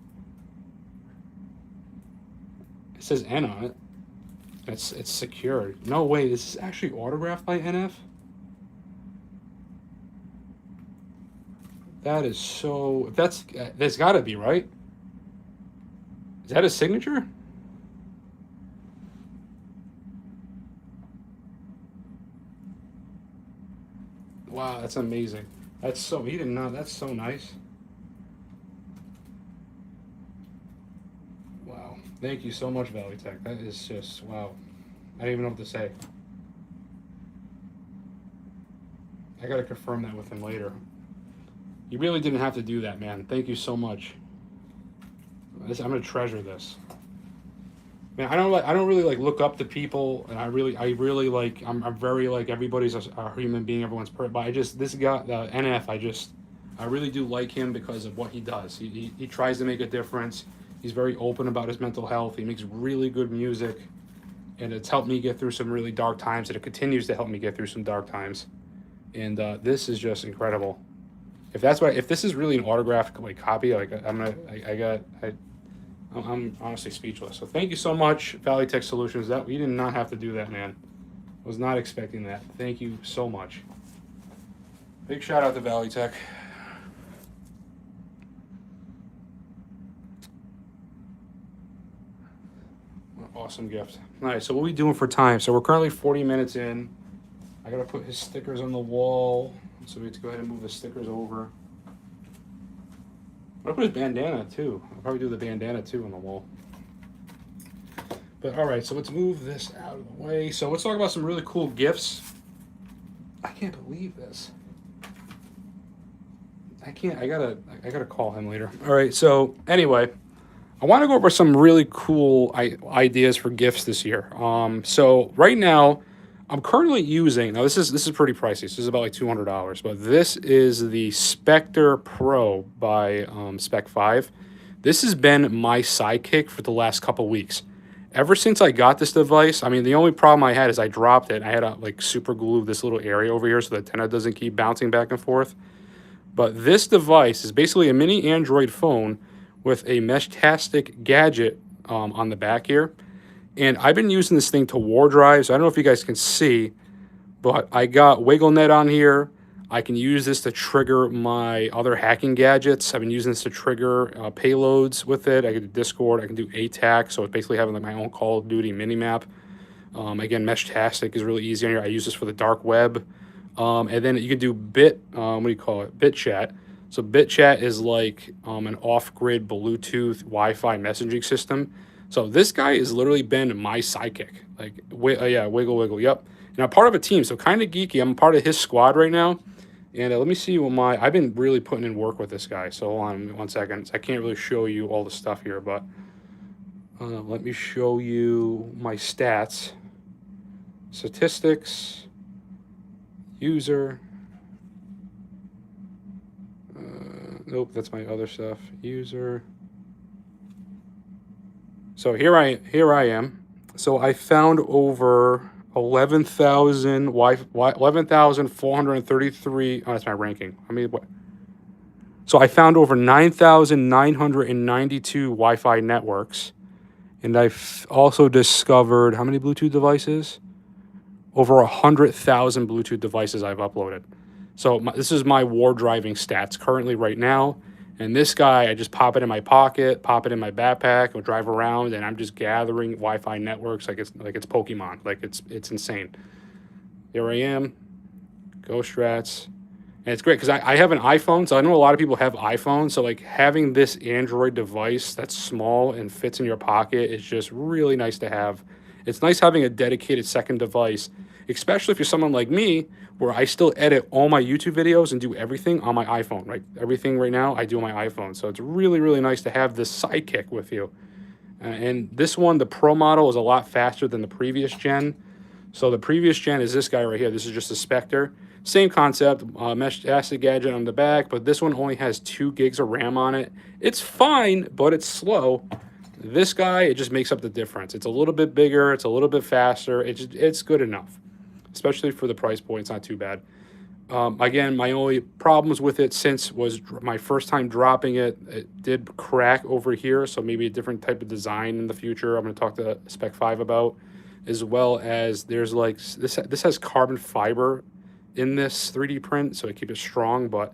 It says N on it. It's secured. No way. This is actually autographed by NF. That is so. That's got to be right. Is that his signature? Wow, that's amazing. That's so, he did not, that's so nice. Wow. Thank you so much, Valley Tech. That is just, wow. I don't even know what to say. I gotta confirm that with him later. You really didn't have to do that, man. Thank you so much. I'm gonna treasure this. Man, I don't really like look up to people, and I really like, I'm very like, everybody's a human being, everyone's perfect, but this guy, NF, I really do like him because of what he does. He tries to make a difference. He's very open about his mental health. He makes really good music, and it's helped me get through some really dark times, and it continues to help me get through some dark times. And this is just incredible. if that's what, if this is really an autographed like copy, like I'm honestly speechless. So thank you so much, Valley Tech Solutions. That we did not have to do that, man. Was not expecting that. Thank you so much. Big shout out to Valley Tech. Awesome gift. All right, so what are we doing for time? So we're currently 40 minutes in. I gotta put his stickers on the wall, so we have to go ahead and move the stickers over. I'll put his bandana too. I'll probably do the bandana too on the wall. But all right, so let's move this out of the way. So let's talk about some really cool gifts. I can't believe this. I gotta call him later. All right, so anyway, I want to go over some really cool ideas for gifts this year. So right now, I'm currently using, now this is pretty pricey. This is about like $200, but this is the Spectre Pro by Spec 5. This has been my sidekick for the last couple weeks. Ever since I got this device, I mean, the only problem I had is I dropped it. I had to like super glue this little area over here so the antenna doesn't keep bouncing back and forth. But this device is basically a mini Android phone with a Meshtastic Gadget on the back here. And I've been using this thing to war drive. So I don't know if you guys can see, but I got WiggleNet on here. I can use this to trigger my other hacking gadgets. I've been using this to trigger payloads with it. I can do Discord. I can do ATAC. So it's basically having like my own Call of Duty mini map. Again, Meshtastic is really easy on here. I use this for the dark web. And then you can do what do you call it? BitChat. So BitChat is like an off-grid Bluetooth Wi-Fi messaging system. So this guy has literally been my sidekick. Like, yeah, wiggle, yep. And I'm part of a team, so kind of geeky. I'm part of his squad right now. And let me see what I've been really putting in work with this guy. So hold on 1 second. I can't really show you all the stuff here, but let me show you my stats. Statistics, user. Nope, that's my other stuff. User. So here I am. So I found over 11,433. Oh, that's my ranking. I mean, what? So I found over 9,992 Wi-Fi networks, and I've also discovered how many Bluetooth devices? Over 100,000 Bluetooth devices I've uploaded. So this is my war driving stats currently right now. And this guy, I just pop it in my pocket, pop it in my backpack, and drive around, and I'm just gathering Wi-Fi networks like it's Pokemon, like it's insane. There I am, GhostStrats, and it's great because I have an iPhone, so I know a lot of people have iPhones. So like having this Android device that's small and fits in your pocket is just really nice to have. It's nice having a dedicated second device, especially if you're someone like me, where I still edit all my YouTube videos and do everything on my iPhone, right? Everything right now I do on my iPhone. So it's really, really nice to have this sidekick with you. And this one, the Pro model, is a lot faster than the previous gen. So the previous gen is this guy right here. This is just a Spectre. Same concept, Meshtastic Gadget on the back, but this one only has 2 gigs of RAM on it. It's fine, but it's slow. This guy, it just makes up the difference. It's a little bit bigger. It's a little bit faster. It's good enough. Especially for the price point, it's not too bad. Again, my only problems with it since was my first time dropping it. It did crack over here, so maybe a different type of design in the future I'm going to talk to Spec 5 about, as well as there's like, this has carbon fiber in this 3D print, so it keeps it strong, but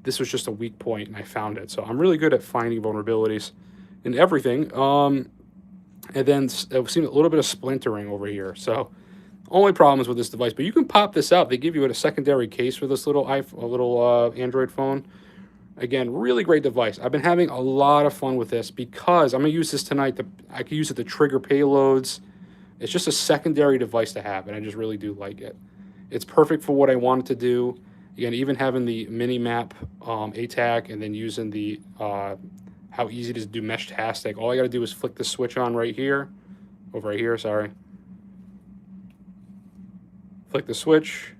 this was just a weak point, and I found it. So I'm really good at finding vulnerabilities in everything. And then I've seen a little bit of splintering over here, so only problems with this device, but you can pop this out. They give you a secondary case for this little Android phone. Again, really great device. I've been having a lot of fun with this because I'm gonna use this tonight. I can use it to trigger payloads. It's just a secondary device to have, and I just really do like it. It's perfect for what I wanted to do. Again, even having the mini map ATAC, and then using the how easy it is to do Meshtastic. All I gotta do is flick the switch on right here, over right here, sorry. Flick the switch,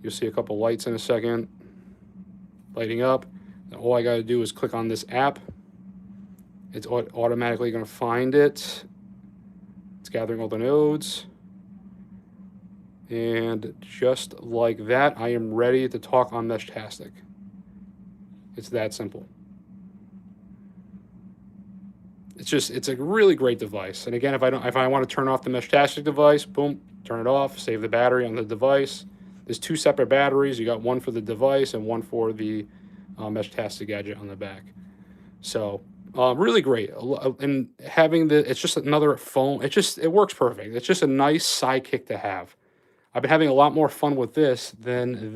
you'll see a couple lights in a second lighting up. And all I got to do is click on this app. It's automatically going to find it. It's gathering all the nodes. And just like that, I am ready to talk on Meshtastic. It's that simple. It's a really great device. And again, if I want to turn off the Meshtastic device, boom, turn it off, save the battery on the device. There's two separate batteries. You got one for the device and one for the Meshtastic gadget on the back. So really great. And having it's just another phone. It works perfect. It's just a nice sidekick to have. I've been having a lot more fun with this than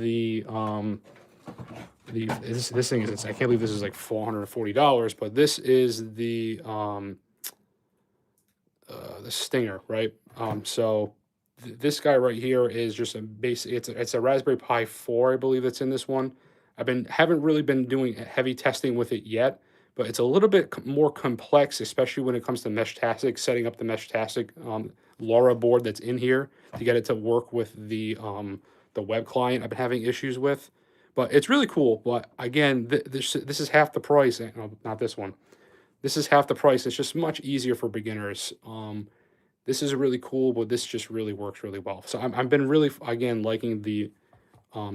this thing is. I can't believe this is like $440, but this is the Stinger, right? So this guy right here is just a basic. It's a Raspberry Pi 4, I believe, that's in this one. Haven't really been doing heavy testing with it yet, but it's a little bit more complex, especially when it comes to Meshtastic, setting up the Meshtastic LoRa board that's in here to get it to work with the web client I've been having issues with. But it's really cool. But again, this is half the price. No, not this one. This is half the price. It's just much easier for beginners. This is really cool, but this just really works really well. So I've been really, again, liking the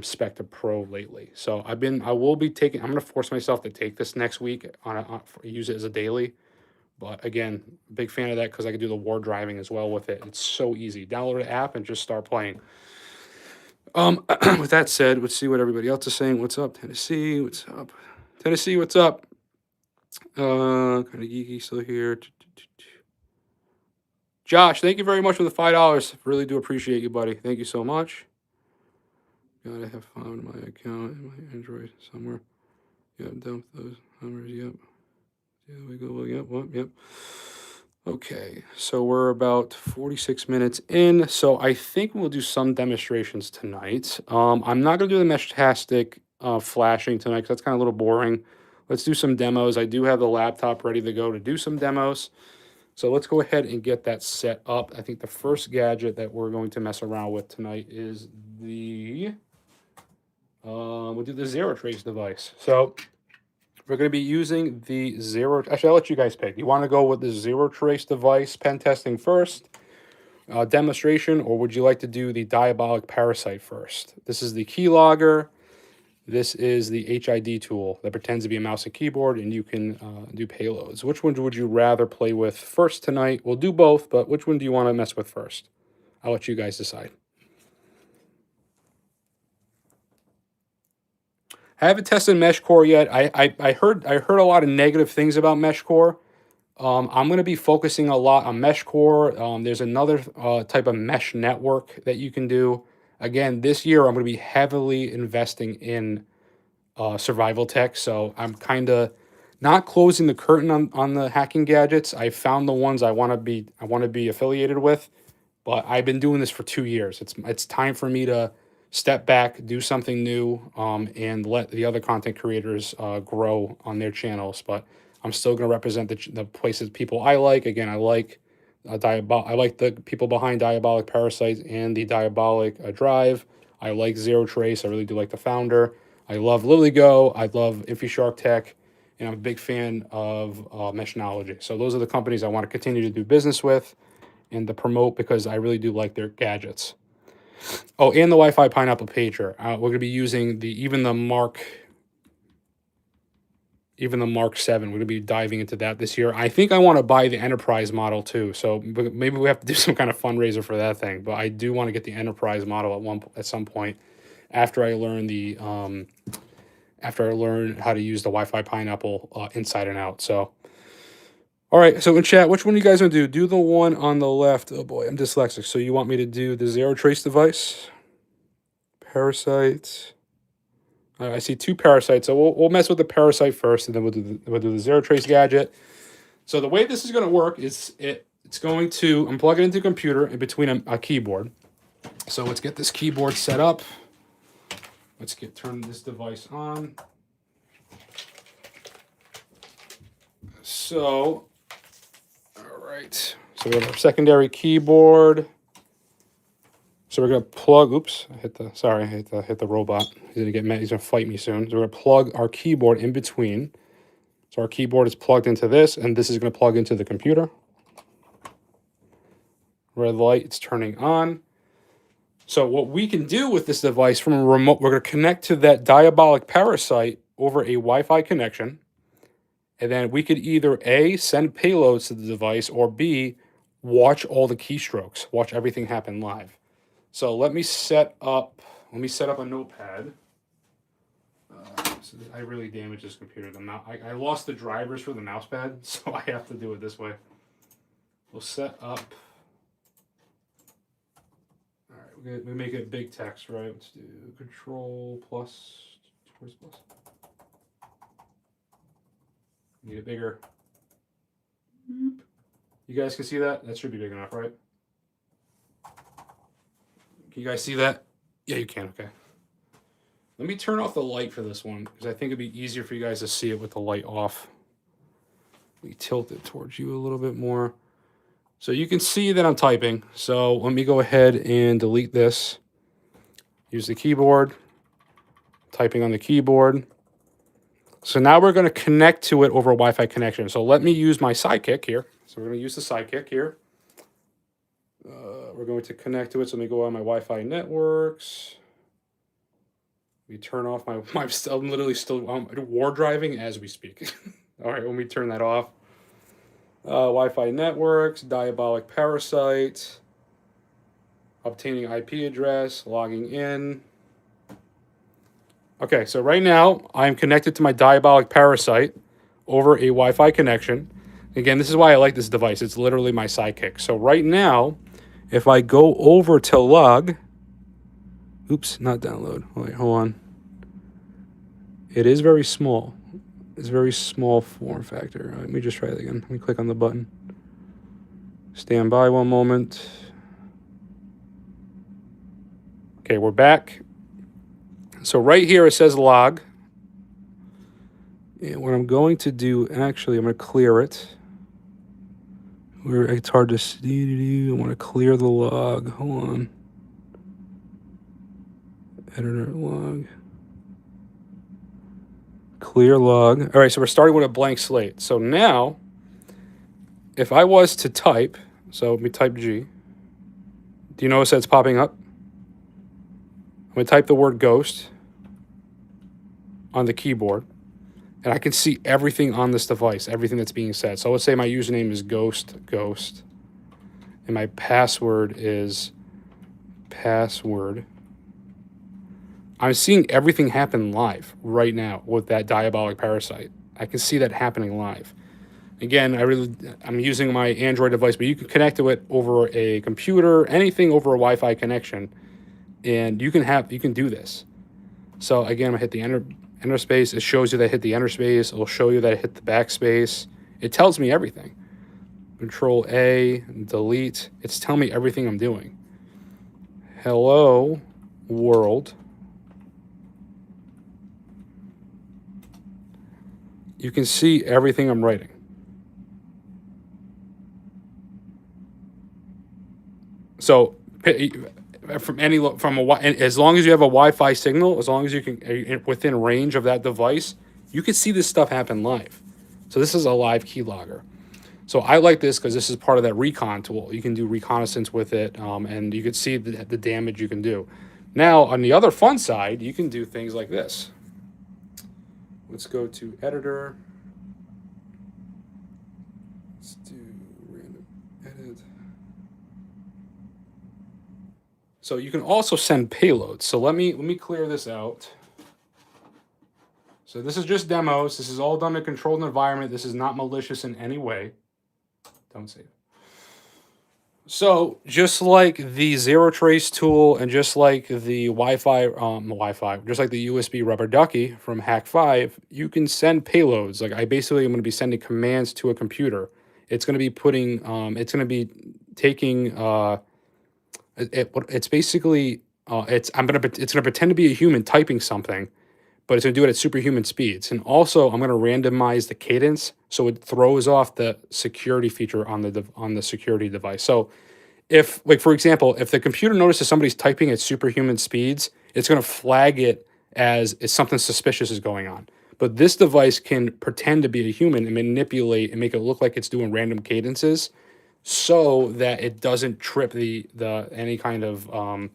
Spectre Pro lately. So I'm going to force myself to take this next week use it as a daily. But again, big fan of that because I can do the war driving as well with it. It's so easy. Download the app and just start playing. With that said, let's see what everybody else is saying. What's up, Tennessee? What's up? Tennessee, what's up? Kind of geeky still here. Josh, thank you very much for the $5. Really do appreciate you, buddy. Thank you so much. Gotta have found my account in my Android somewhere. Yep, dump those numbers. Yep. There we go. Yep. Okay, so we're about 46 minutes in. So I think we'll do some demonstrations tonight. I'm not gonna do the Meshtastic flashing tonight because that's kind of a little boring. Let's do some demos. I do have the laptop ready to go to do some demos. So let's go ahead and get that set up. I think the first gadget that we're going to mess around with tonight is we'll do the Zero Trace device. So we're going to be using the actually, I'll let you guys pick. You want to go with the Zero Trace device pen testing first, demonstration, or would you like to do the Diabolic Parasite first? This is the keylogger. This is the HID tool that pretends to be a mouse and keyboard, and you can do payloads. Which one would you rather play with first tonight? We'll do both, but which one do you want to mess with first? I'll let you guys decide. I haven't tested MeshCore yet. I heard a lot of negative things about MeshCore. I'm going to be focusing a lot on MeshCore. There's another type of mesh network that you can do. Again, this year I'm going to be heavily investing in survival tech, so I'm kind of not closing the curtain on the hacking gadgets. I found the ones I want to be affiliated with, but I've been doing this for 2 years. It's time for me to step back, do something new, and let the other content creators grow on their channels. But I'm still going to represent the places people I like. Again, I like I like the people behind Diabolic Parasite and the Diabolic Drive. I like Zero Trace. I really do like the founder. I love LilyGo. I love InfiShark Tech. And I'm a big fan of Meshnology. So those are the companies I want to continue to do business with and to promote because I really do like their gadgets. Oh, and the Wi-Fi Pineapple pager. We're going to be using even the Mark 7. We're going to be diving into that this year. I think I want to buy the Enterprise model too. So maybe we have to do some kind of fundraiser for that thing. But I do want to get the Enterprise model at some point after I learn how to use the Wi-Fi Pineapple inside and out. So, all right. So in chat, which one you guys want to do? Do the one on the left. Oh boy, I'm dyslexic. So you want me to do the Zero Trace device? Parasite. I see 2 parasites, so we'll mess with the parasite first, and then we'll do the Zero Trace gadget. So the way this is going to work is it's going to unplug it into a computer in between a keyboard. So let's get this keyboard set up. Let's turn this device on. So, all right. So we have our secondary keyboard. So we're gonna plug. Oops, I hit the robot. He's gonna get mad. He's gonna fight me soon. So we're gonna plug our keyboard in between. So our keyboard is plugged into this, and this is gonna plug into the computer. Red light, it's turning on. So what we can do with this device from a remote, we're gonna connect to that Diabolic Parasite over a Wi-Fi connection. And then we could either A, send payloads to the device, or B, watch all the keystrokes, watch everything happen live. So let me set up a notepad. So I really damaged this computer. I lost the drivers for the mouse pad, so I have to do it this way. We'll set up. All right, we make it big text, right? Let's do Control plus. Where's plus? Need it bigger. You guys can see that? That should be big enough, right? Can you guys see that? Yeah, you can. Okay. Let me turn off the light for this one because I think it'd be easier for you guys to see it with the light off. Let me tilt it towards you a little bit more. So you can see that I'm typing. So let me go ahead and delete this. Use the keyboard. Typing on the keyboard. So now we're going to connect to it over a Wi-Fi connection. So let me use my sidekick here. So we're going to use the sidekick here. We're going to connect to it. So let me go on my Wi-Fi networks. We turn off my I'm literally still war driving as we speak. All right, let me turn that off. Wi-Fi networks, Diabolic parasite, obtaining IP address, logging in. Okay, so right now I'm connected to my Diabolic parasite over a Wi-Fi connection. Again, this is why I like this device. It's literally my sidekick. So right now, if I go over to log, oops, not download. Wait, hold on. It is very small. It's very small form factor. Let me just try it again. Let me click on the button. Stand by one moment. Okay, we're back. So right here it says log. And what I'm going to do, actually, I'm going to clear it. It's hard to see. I want to clear the log. Hold on. Editor log. Clear log. All right, so we're starting with a blank slate. So now, if I was to type, so let me type G. Do you notice that's popping up? I'm going to type the word ghost on the keyboard, and I can see everything on this device, everything that's being said. So let's say my username is ghost, and my password is password. I'm seeing everything happen live right now with that Diabolic parasite. I can see that happening live. Again, I'm using my Android device, but you can connect to it over a computer, anything over a Wi-Fi connection, and you can do this. So again, I'm gonna hit the enter space. It shows you that I hit the enter space. It'll show you that I hit the backspace. It tells me everything. Control A, delete. It's telling me everything I'm doing. Hello, world. You can see everything I'm writing. So as long as you have a Wi-Fi signal, as long as you can within range of that device, you can see this stuff happen live. So this is a live keylogger. So I like this because this is part of that recon tool. You can do reconnaissance with it, and you can see the damage you can do. Now, on the other fun side, you can do things like this. Let's go to editor. Let's do random edit. So you can also send payloads. So let me clear this out. So this is just demos. This is all done in a controlled environment. This is not malicious in any way. Don't save. So just like the zero trace tool and just like the Wi-Fi, just like the USB rubber ducky from Hack 5, you can send payloads. Like I'm going to be sending commands to a computer. It's going to be putting, it's going to be taking, it's basically, it's going to pretend to be a human typing something, but it's going to do it at superhuman speeds. And also I'm going to randomize the cadence so it throws off the security feature on the security device. So if, like, for example, if the computer notices somebody's typing at superhuman speeds, it's going to flag it as something suspicious is going on. But this device can pretend to be a human and manipulate and make it look like it's doing random cadences so that it doesn't trip any kind of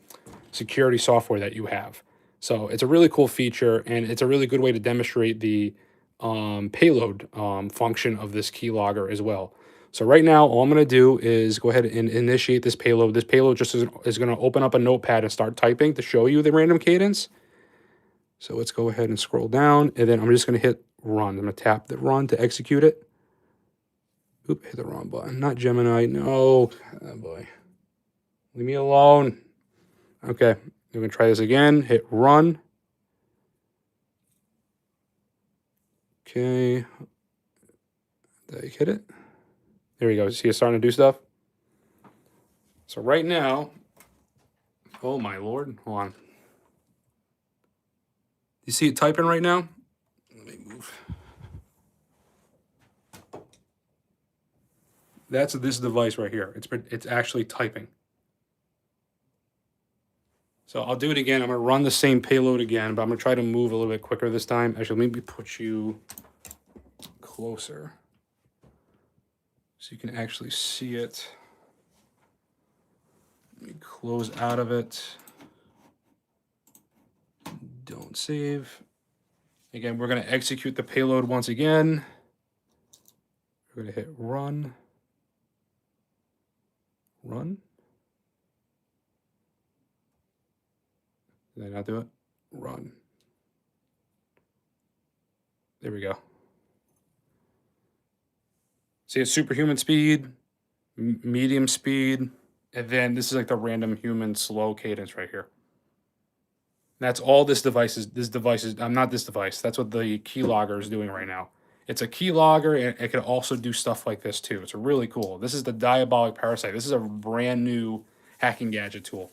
security software that you have. So it's a really cool feature, and it's a really good way to demonstrate the payload function of this keylogger as well. So right now, all I'm going to do is go ahead and initiate this payload. This payload just is going to open up a notepad and start typing to show you the random cadence. So let's go ahead and scroll down, and then I'm just going to hit run. I'm going to tap the run to execute it. Oop, hit the wrong button. Not Gemini. No. Oh boy. Leave me alone. Okay. We're going to try this again. Hit run. Okay. Did I hit it? There we go. See it starting to do stuff? So right now, oh my lord. Hold on. You see it typing right now? Let me move. That's this device right here. It's actually typing. So I'll do it again. I'm going to run the same payload again, but I'm going to try to move a little bit quicker this time. Actually, maybe put you closer so you can actually see it. Let me close out of it. Don't save. Again, we're going to execute the payload once again. We're going to hit run. Run. Did I not do it? Run. There we go. See, it's superhuman speed, medium speed, and then this is like the random human slow cadence right here. That's all this device is. I'm not this device. That's what the keylogger is doing right now. It's a keylogger, and it can also do stuff like this too. It's really cool. This is the Diabolic Parasite. This is a brand new hacking gadget tool.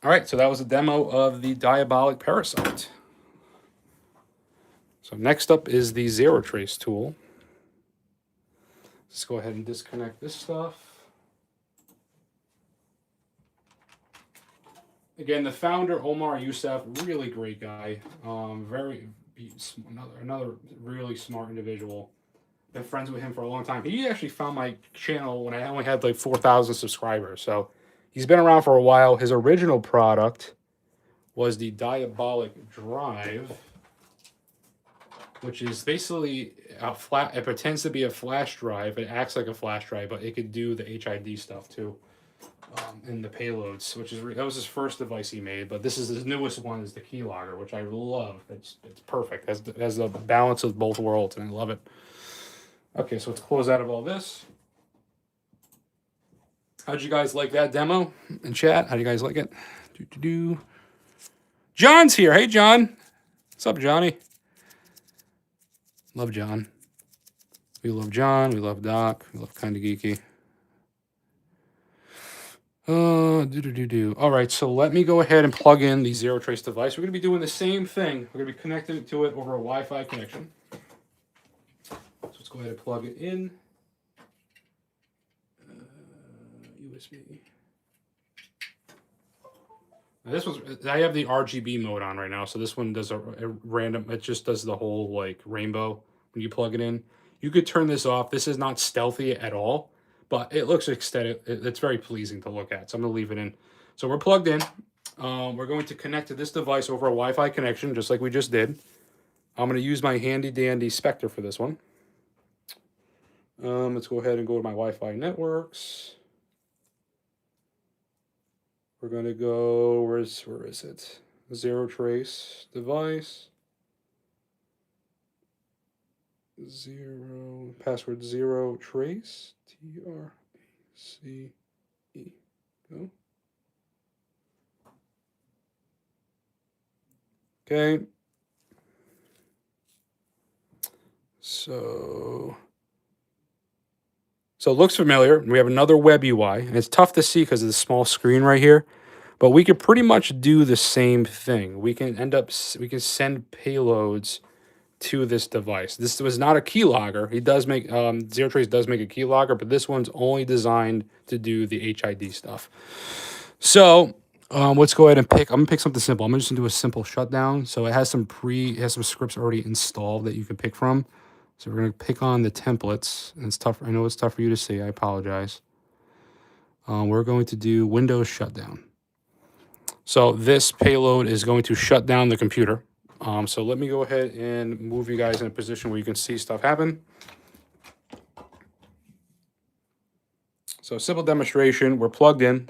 All right, so that was a demo of the Diabolic Parasite. So next up is the Zero Trace tool. Let's go ahead and disconnect this stuff. Again, the founder, Omar Youssef, really great guy. Another really smart individual. Been friends with him for a long time. He actually found my channel when I only had like 4,000 subscribers. So he's been around for a while. His original product was the Diabolic Drive, which is basically it pretends to be a flash drive. It acts like a flash drive, but it could do the HID stuff too. In the payloads, that was his first device he made, but this is his newest one, is the keylogger, which I love. It's perfect. It has the balance of both worlds, and I love it. Okay, so let's close out of all this. How'd you guys like that demo in chat? How do you guys like it? John's here. Hey, John. What's up, Johnny? Love John. We love John. We love Doc. We love Kinda Geeky. All right, so let me go ahead and plug in the Zero Trace device. We're going to be doing the same thing. We're going to be connecting to it over a Wi-Fi connection. So let's go ahead and plug it in. USB. Now this one's, I have the RGB mode on right now, so this one does a random, it just does the whole like rainbow when you plug it in. You could turn this off. This is not stealthy at all, but it looks aesthetic. It's very pleasing to look at, so I'm going to leave it in. So we're plugged in. We're going to connect to this device over a Wi-Fi connection, just like we just did. I'm going to use my handy-dandy Spectre for this one. Let's go ahead and go to my Wi-Fi networks. We're going to go, where is it? Zero Trace device. Password Zero Trace. TRACE. Go. Okay. So it looks familiar. We have another web UI, and it's tough to see because of the small screen right here. But we could pretty much do the same thing. We can send payloads to this device. This was not a keylogger. He does make Zero Trace does make a keylogger, but this one's only designed to do the HID stuff. So let's go ahead and pick. I'm gonna pick something simple. I'm just gonna do a simple shutdown. So it has some scripts already installed that you can pick from. So we're gonna pick on the templates, and it's tough. I know it's tough for you to see. I apologize. We're going to do Windows shutdown. So this payload is going to shut down the computer. So let me go ahead and move you guys in a position where you can see stuff happen. So simple demonstration, we're plugged in.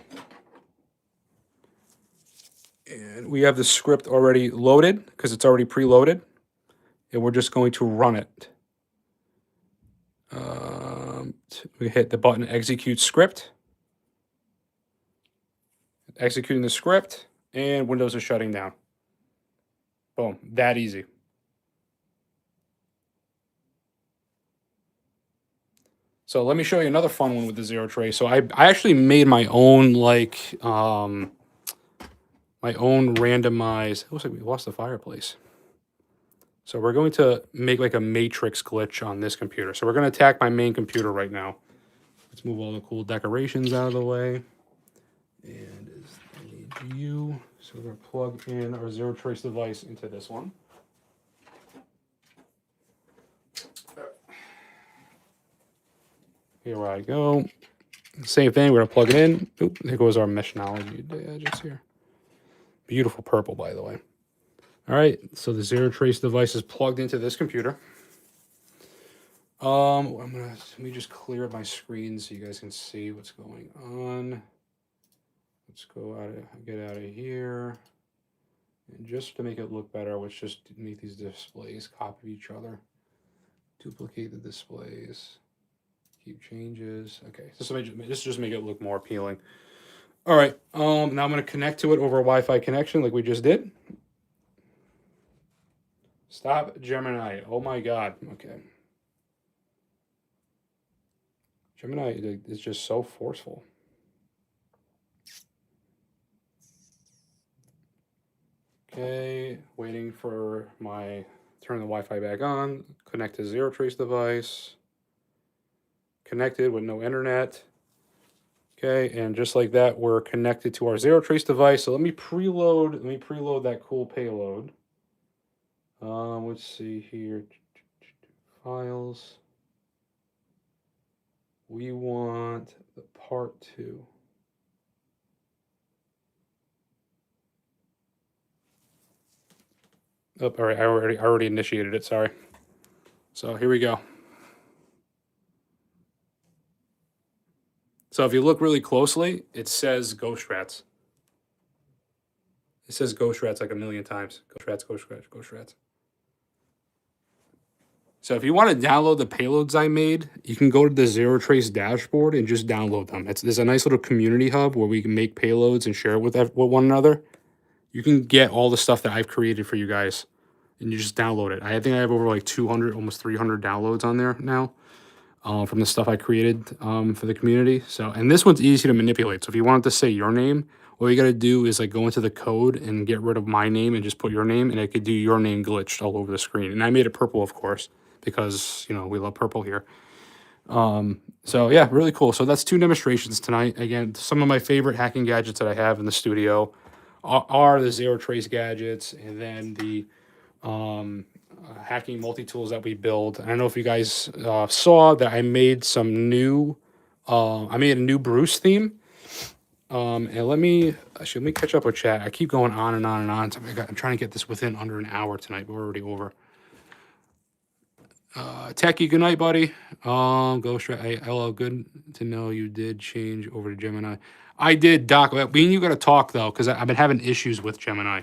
And we have the script already loaded because it's already preloaded. And we're just going to run it. We hit the button execute script. Executing the script, and Windows is shutting down. Boom, that easy. So let me show you another fun one with the zero trace. So I actually made my own like my own randomized. It looks like we lost the fireplace. So we're going to make like a matrix glitch on this computer. So we're going to attack my main computer right now. Let's move all the cool decorations out of the way. And I need you. So we're going to plug in our zero trace device into this one. Here I go. Same thing, we're gonna plug it in. Oop, there goes our Meshnology gadgets here. Beautiful purple, by the way. All right, so the zero trace device is plugged into this computer. Let me just clear my screen so you guys can see what's going on. Let's get out of here. And just to make it look better, let's just make these displays copy each other. Duplicate the displays. Keep changes. Okay, this just make it look more appealing. All right, now I'm going to connect to it over a Wi-Fi connection like we just did. Stop Gemini. Oh my God. Okay. Gemini is just so forceful. Okay, waiting for turn the Wi-Fi back on. Connect to zero trace device. Connected with no internet. Okay, and just like that, we're connected to our zero trace device. So let me preload that cool payload. Let's see here. Files. We want the part 2. Oh, all right, I already initiated it, sorry. So here we go. So if you look really closely, it says GhostStrats. It says GhostStrats like a million times. GhostStrats, GhostStrats, GhostStrats. So if you want to download the payloads I made, you can go to the Zero Trace dashboard and just download them. There's a nice little community hub where we can make payloads and share it with one another. You can get all the stuff that I've created for you guys, and you just download it. I think I have over like 200, almost 300 downloads on there now. From the stuff I created for the community. So, and this one's easy to manipulate. So if you want to say your name, all you got to do is like go into the code and get rid of my name and just put your name, and it could do your name glitched all over the screen. And I made it purple, of course, because, you know, we love purple here. So yeah, really cool. So that's 2 demonstrations tonight. Again, some of my favorite hacking gadgets that I have in the studio are the zero trace gadgets, and then the hacking multi-tools that we build. I don't know if you guys saw that I made some new, I made a new Bruce theme. And let me catch up with chat. I keep going on and on and on. So I'm trying to get this within under an hour tonight, but we're already over. Techie, good night, buddy. GhostStrats, hello, good to know you did change over to Gemini. I did, Doc. Me and you got to talk though, because I've been having issues with Gemini.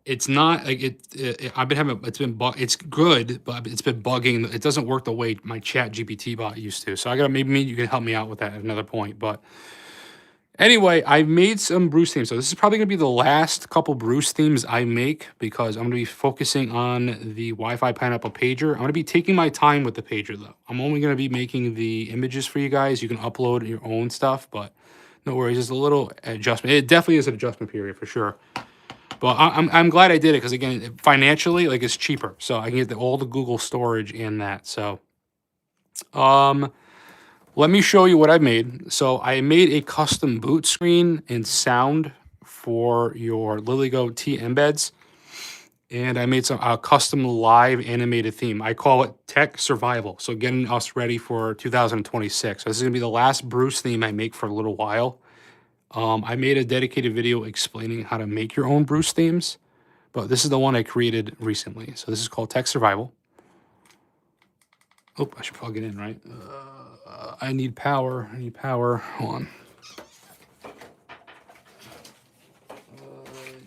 It's not like I've been having. It's good, but it's been bugging. It doesn't work the way my Chat GPT bot used to. So I gotta maybe you can help me out with that at another point. But anyway, I made some Bruce themes. So this is probably gonna be the last couple Bruce themes I make, because I'm gonna be focusing on the Wi-Fi pineapple pager. I'm gonna be taking my time with the pager though. I'm only gonna be making the images for you guys. You can upload your own stuff, but no worries. There's a little adjustment. It definitely is an adjustment period for sure. But I'm glad I did it, because again, financially, like, it's cheaper, so I can get all the Google storage in that. So, let me show you what I made. So I made a custom boot screen and sound for your LilyGo T embeds, and I made some custom live animated theme. I call it Tech Survival. So getting us ready for 2026. So this is gonna be the last Bruce theme I make for a little while. I made a dedicated video explaining how to make your own Bruce themes, but this is the one I created recently. So this is called Tech Survival. Oh, I should plug it in, right? I need power. I need power. Hold on.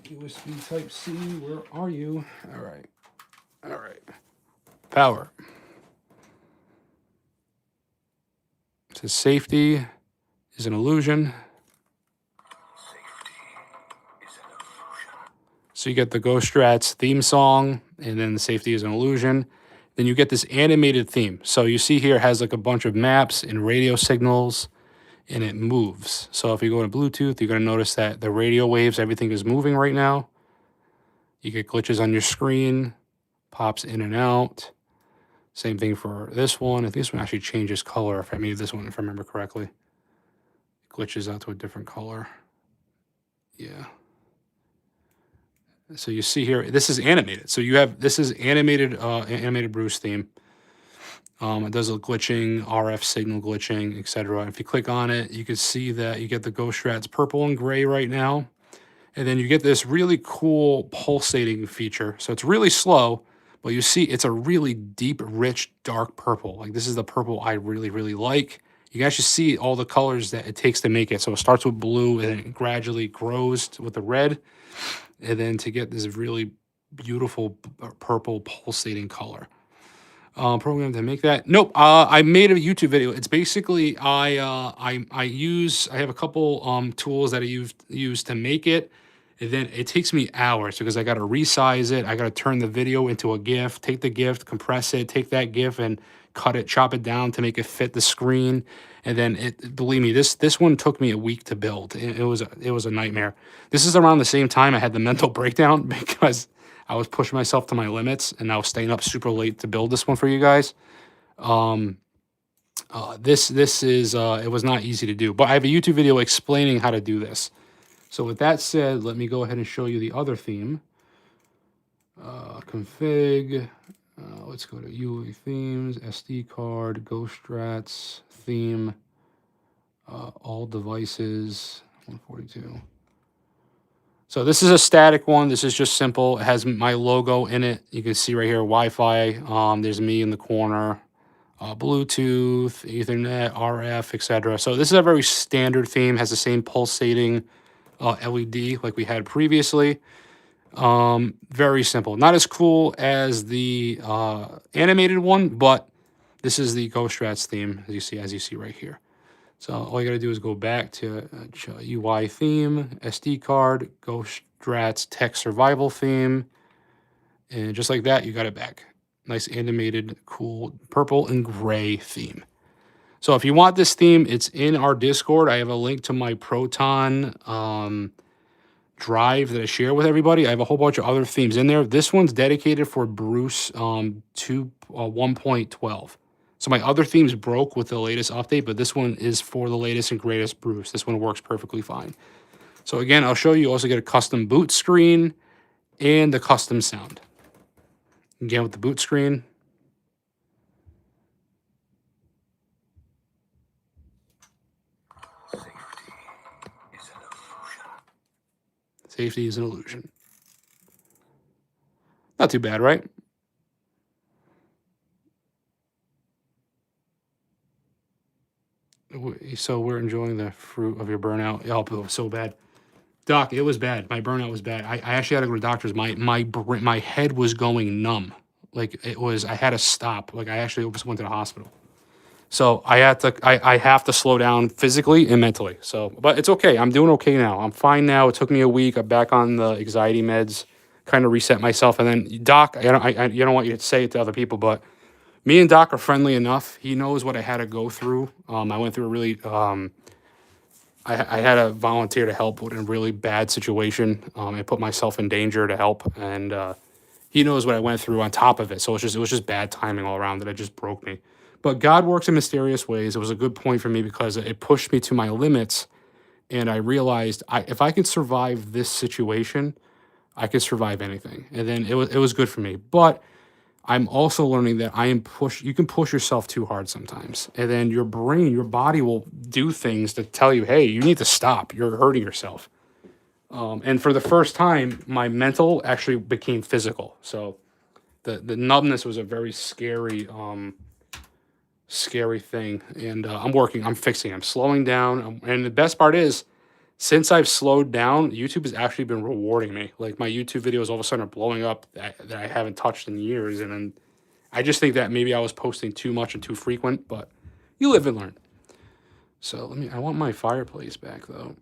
USB Type-C, where are you? All right. All right. Power. It says safety is an illusion. So you get the GhostStrats theme song, and then the safety is an illusion. Then you get this animated theme. So you see here it has like a bunch of maps and radio signals, and it moves. So if you go to Bluetooth, you're going to notice that the radio waves, everything is moving right now. You get glitches on your screen, pops in and out. Same thing for this one. I think this one actually changes color. If I made this one, if I remember correctly, it glitches out to a different color. Yeah. So you see here, this is animated. So you have, this is animated Bruce theme. It does a glitching, RF signal glitching, etc. If you click on it, you can see that you get the GhostStrats purple and gray right now. And then you get this really cool pulsating feature. So it's really slow, but you see it's a really deep, rich, dark purple. Like this is the purple I really, really like. You can actually see all the colors that it takes to make it. So it starts with blue and then it gradually grows with the red. And then to get this really beautiful purple pulsating color. Program to make that. Nope. I made a YouTube video. It's basically I have a couple tools that I use to make it. And then it takes me hours because I got to resize it. I got to turn the video into a GIF, take the GIF, compress it, take that GIF and cut it, chop it down to make it fit the screen. And then believe me, this one took me a week to build. It was a nightmare. This is around the same time I had the mental breakdown because I was pushing myself to my limits and I was staying up super late to build this one for you guys. This is it was not easy to do, but I have a YouTube video explaining how to do this. So with that said, let me go ahead and show you the other theme. Config. Let's go to UI themes, SD card, GhostStrats theme, all devices, 142. So this is a static one. This is just simple. It has my logo in it. You can see right here, Wi-Fi. There's me in the corner, Bluetooth, Ethernet, RF, etc. So this is a very standard theme. Has the same pulsating LED like we had previously. Very simple. Not as cool as the animated one, but this is the GhostStrats theme as you see right here. So all you got to do is go back to UI theme, SD card, GhostStrats Tech Survival theme, and just like that, you got it back. Nice animated, cool purple and gray theme. So if you want this theme, it's in our Discord. I have a link to my Proton drive that I share with everybody. I have a whole bunch of other themes in there. This one's dedicated for Bruce 1.12. So my other themes broke with the latest update, but this one is for the latest and greatest Bruce. This one works perfectly fine. So again, I'll show you also get a custom boot screen and the custom sound. Again, with the boot screen. Safety is an illusion. Not too bad, right? So we're enjoying the fruit of your burnout. Oh, it was so bad. Doc, it was bad. My burnout was bad. I actually had to go to the doctor's. My head was going numb. Like it was, I had to stop. Like I actually almost went to the hospital. So I have to slow down physically and mentally. So, but it's okay. I'm doing okay now. I'm fine now. It took me a week. I'm back on the anxiety meds, kind of reset myself. And then Doc, you don't want you to say it to other people, but me and Doc are friendly enough. He knows what I had to go through. I went through a really, I had to volunteer to help in a really bad situation. I put myself in danger to help, and he knows what I went through on top of it. So it was just bad timing all around that it just broke me. But God works in mysterious ways. It was a good point for me because it pushed me to my limits, and I realized if I could survive this situation, I could survive anything. And then it was good for me. But I'm also learning that you can push yourself too hard sometimes. And then your brain, your body will do things to tell you, hey, you need to stop. You're hurting yourself. And for the first time, my mental actually became physical. So the numbness was a very scary, scary thing. And I'm fixing, I'm slowing down. And the best part is, since I've slowed down, YouTube has actually been rewarding me. Like my YouTube videos all of a sudden are blowing up that I haven't touched in years. And then I just think that maybe I was posting too much and too frequent, but you live and learn. So I want my fireplace back though.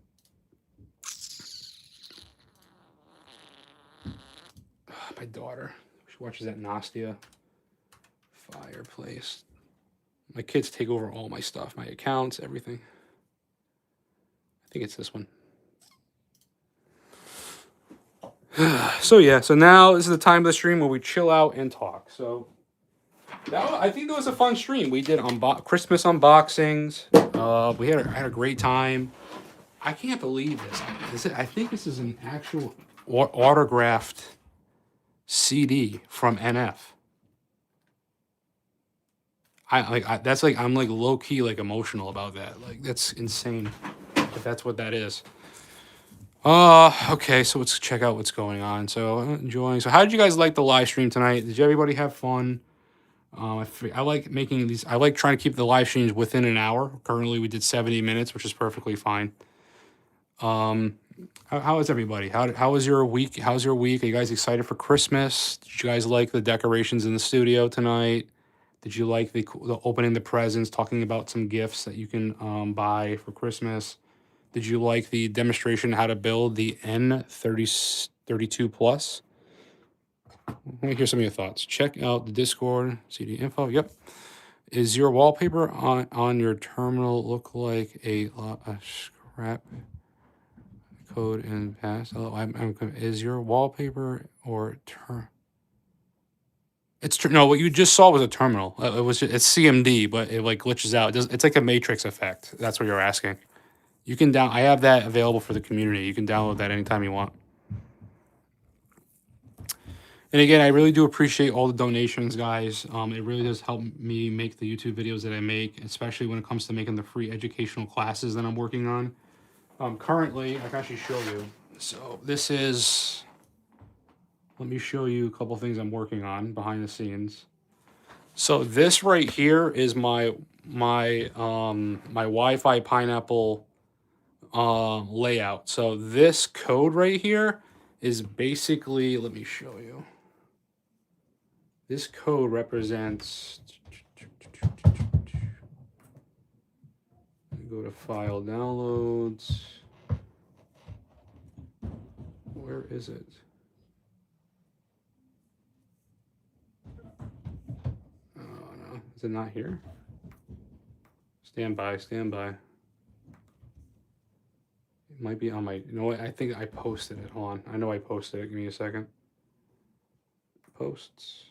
My daughter, she watches that Nastia fireplace. My kids take over all my stuff, my accounts, everything. I think it's this one. So yeah, so now this is the time of the stream where we chill out and talk. So I think that was a fun stream. We did Christmas unboxings. I had a great time. I can't believe this. I think this is an actual autographed CD from NF. I'm like low key like emotional about that. Like that's insane. If that's what that is. Okay, so let's check out what's going on. So enjoying. So how did you guys like the live stream tonight? Did everybody have fun? I like making these. I like trying to keep the live streams within an hour. Currently, we did 70 minutes, which is perfectly fine. How is everybody? How was your week? How's your week? Are you guys excited for Christmas? Did you guys like the decorations in the studio tonight? Did you like the opening the presents, talking about some gifts that you can buy for Christmas? Did you like the demonstration how to build the N32 Plus? Let me hear some of your thoughts. Check out the Discord, CD info. Yep. Is your wallpaper on your terminal look like a scrap code in the past? Oh, is your wallpaper or no, what you just saw was a terminal. It's CMD, but it like glitches out. It's like a matrix effect. That's what you're asking. You can I have that available for the community. You can download that anytime you want. And again, I really do appreciate all the donations, guys. It really does help me make the YouTube videos that I make, especially when it comes to making the free educational classes that I'm working on. Currently, I can actually show you. So this is, let me show you a couple things I'm working on behind the scenes. So this right here is my Wi-Fi Pineapple layout. So this code right here is basically, let me show you. This code represents, go to file downloads. Where is it? Oh no, is it not here? Stand by. It might be on my, you know what, I think I posted it. Hold on, I know I posted it, give me a second. Posts.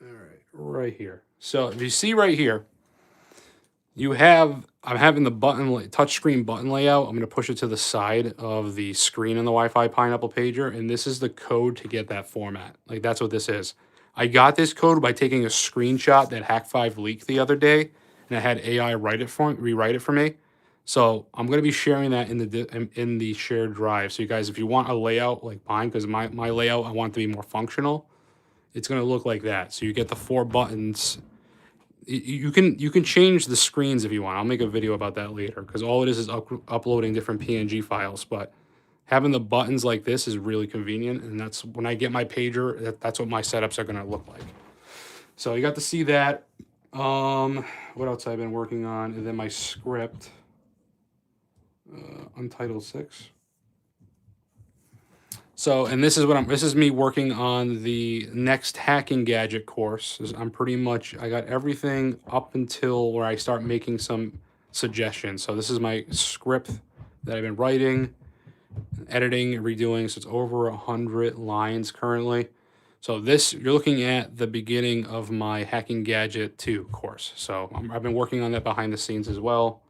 All right, right here. So if you see right here, I'm having the touchscreen button layout. I'm going to push it to the side of the screen in the Wi-Fi Pineapple pager, and this is the code to get that format. Like that's what this is. I got this code by taking a screenshot that Hack5 leaked the other day, and I had AI rewrite it for me. So I'm going to be sharing that in the shared drive. So you guys, if you want a layout like mine, because my layout I want it to be more functional, it's going to look like that. So you get the 4 buttons. You can change the screens if you want. I'll make a video about that later, because all it is uploading different PNG files. But having the buttons like this is really convenient, and that's when I get my pager, that's what my setups are going to look like. So you got to see that. What else I've been working on, and then my script, Untitled 6. So, and this is me working on the next hacking gadget course. I'm pretty much, I got everything up until where I start making some suggestions. So this is my script that I've been writing, editing, redoing. So it's over 100 lines currently. So this, you're looking at the beginning of my Hacking Gadget 2 course. So I've been working on that behind the scenes as well.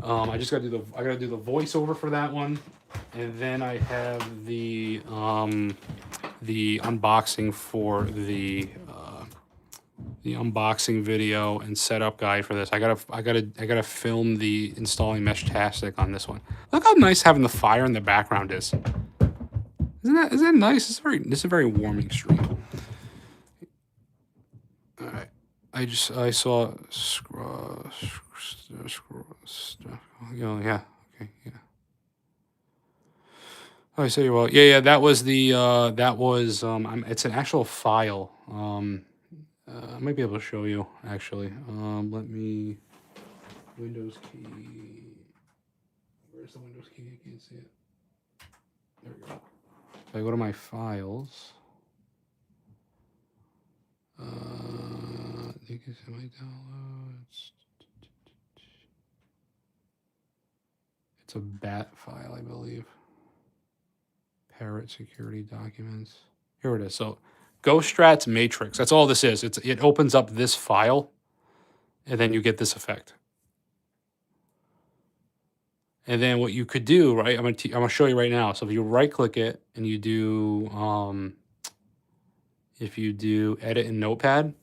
I gotta do the voiceover for that one. And then I have the unboxing for the unboxing video and setup guide for this. I gotta film the installing Meshtastic on this one. Look how nice having the fire in the background is. Isn't that nice? This is a very warming stream. All right, I saw yeah, okay, yeah. Oh, I say well, yeah, that was the it's an actual file. I might be able to show you actually. Let me Windows key. Where's the Windows key? I can't see it. There we go. So I go to my files. You can see my downloads. It's a BAT file, I believe. Parrot security documents. Here it is. So GhostStrats matrix. That's all this is. It opens up this file, and then you get this effect. And then what you could do, right? I'm gonna show you right now. So if you right click it and you do if you do edit in Notepad,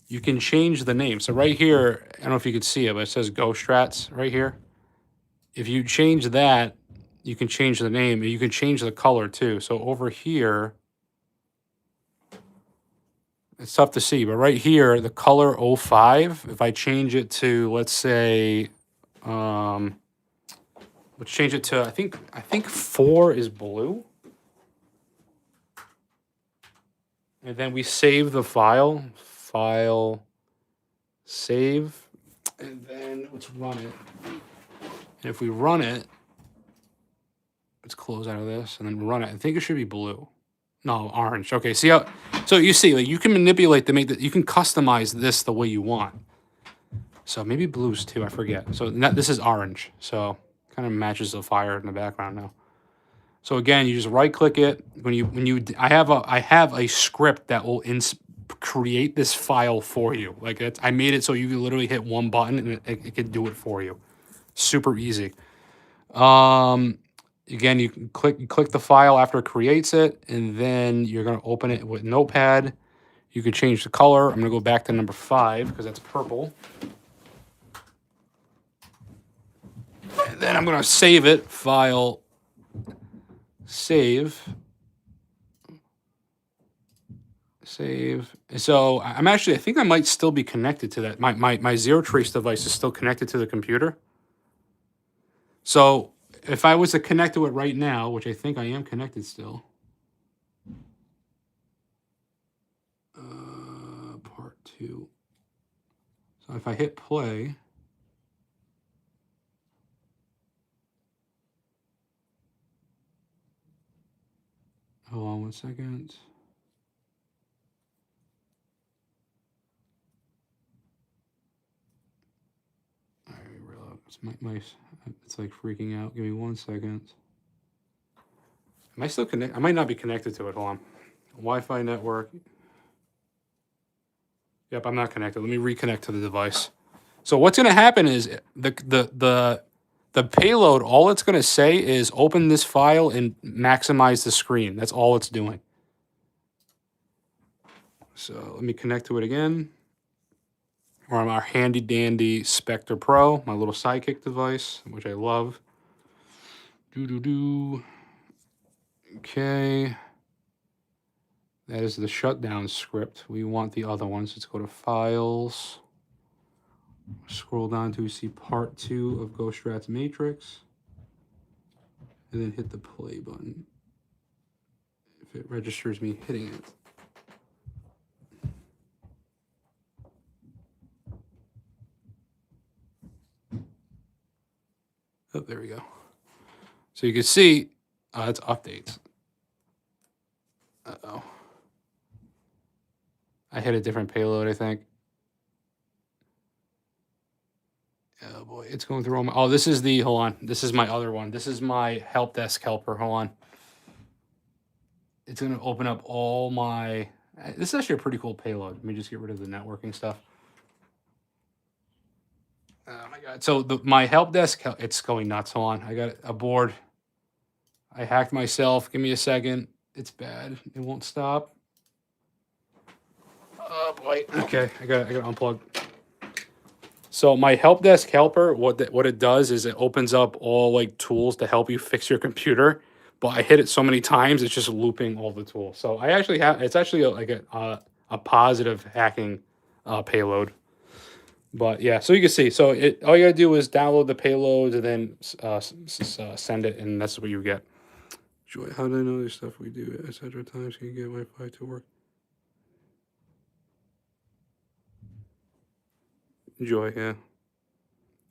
you can change the name. So right here, I don't know if you could see it, but it says GhostStrats right here. If you change that, you can change the name and you can change the color too. So over here, it's tough to see, but right here, the color 05, if I change it to, let's say, let's change it to, I think 4 is blue. And then we save the file, save, and then let's run it. And if we run it, let's close out of this and then run it. I think it should be blue. No, orange. Okay, see how, so you see, like you can manipulate to make that, you can customize this the way you want. So maybe blues too, I forget. So this is orange. So kind of matches the fire in the background now. So again, you just right click it. I have a script that will create this file for you. Like I made it so you can literally hit one button and it can do it for you. Super easy. Again, you can click the file after it creates it, and then you're gonna open it with Notepad. You can change the color. I'm gonna go back to number 5 because that's purple. And then I'm gonna save it. File, save. So I think I might still be connected to that. My zero trace device is still connected to the computer. So if I was to connect to it right now, which I think I am connected still. Part 2. So if I hit play. Hold on 1 second. I reload. It's like freaking out. Give me 1 second. Am I still connected? I might not be connected to it. Hold on. Wi-Fi network. Yep, I'm not connected. Let me reconnect to the device. So what's going to happen is the payload, all it's going to say is open this file and maximize the screen. That's all it's doing. So let me connect to it again. Or on our handy dandy Spectre Pro, my little sidekick device, which I love. Okay. That is the shutdown script. We want the other ones. Let's go to Files. Scroll down to see part 2 of GhostStrats Matrix. And then hit the play button. If it registers me hitting it. Oh, there we go. So you can see, it's updates. Uh-oh. I hit a different payload, I think. Oh boy, it's going through all my, this is the, hold on. This is my other one. This is my help desk helper, hold on. It's gonna open up all my, this is actually a pretty cool payload. Let me just get rid of the networking stuff. Oh my God. So my help desk, it's going nuts. Hold on. I got a board. I hacked myself. Give me a second. It's bad. It won't stop. Oh boy. Okay, I got to unplug. So my help desk helper, what it does is it opens up all like tools to help you fix your computer. But I hit it so many times, it's just looping all the tools. So I actually have, it's actually a positive hacking payload. But yeah, so you can see. So all you gotta do is download the payload and then send it, and that's what you get. Joy, how do I know this stuff we do at such times can you get Wi-Fi to work? Joy, yeah.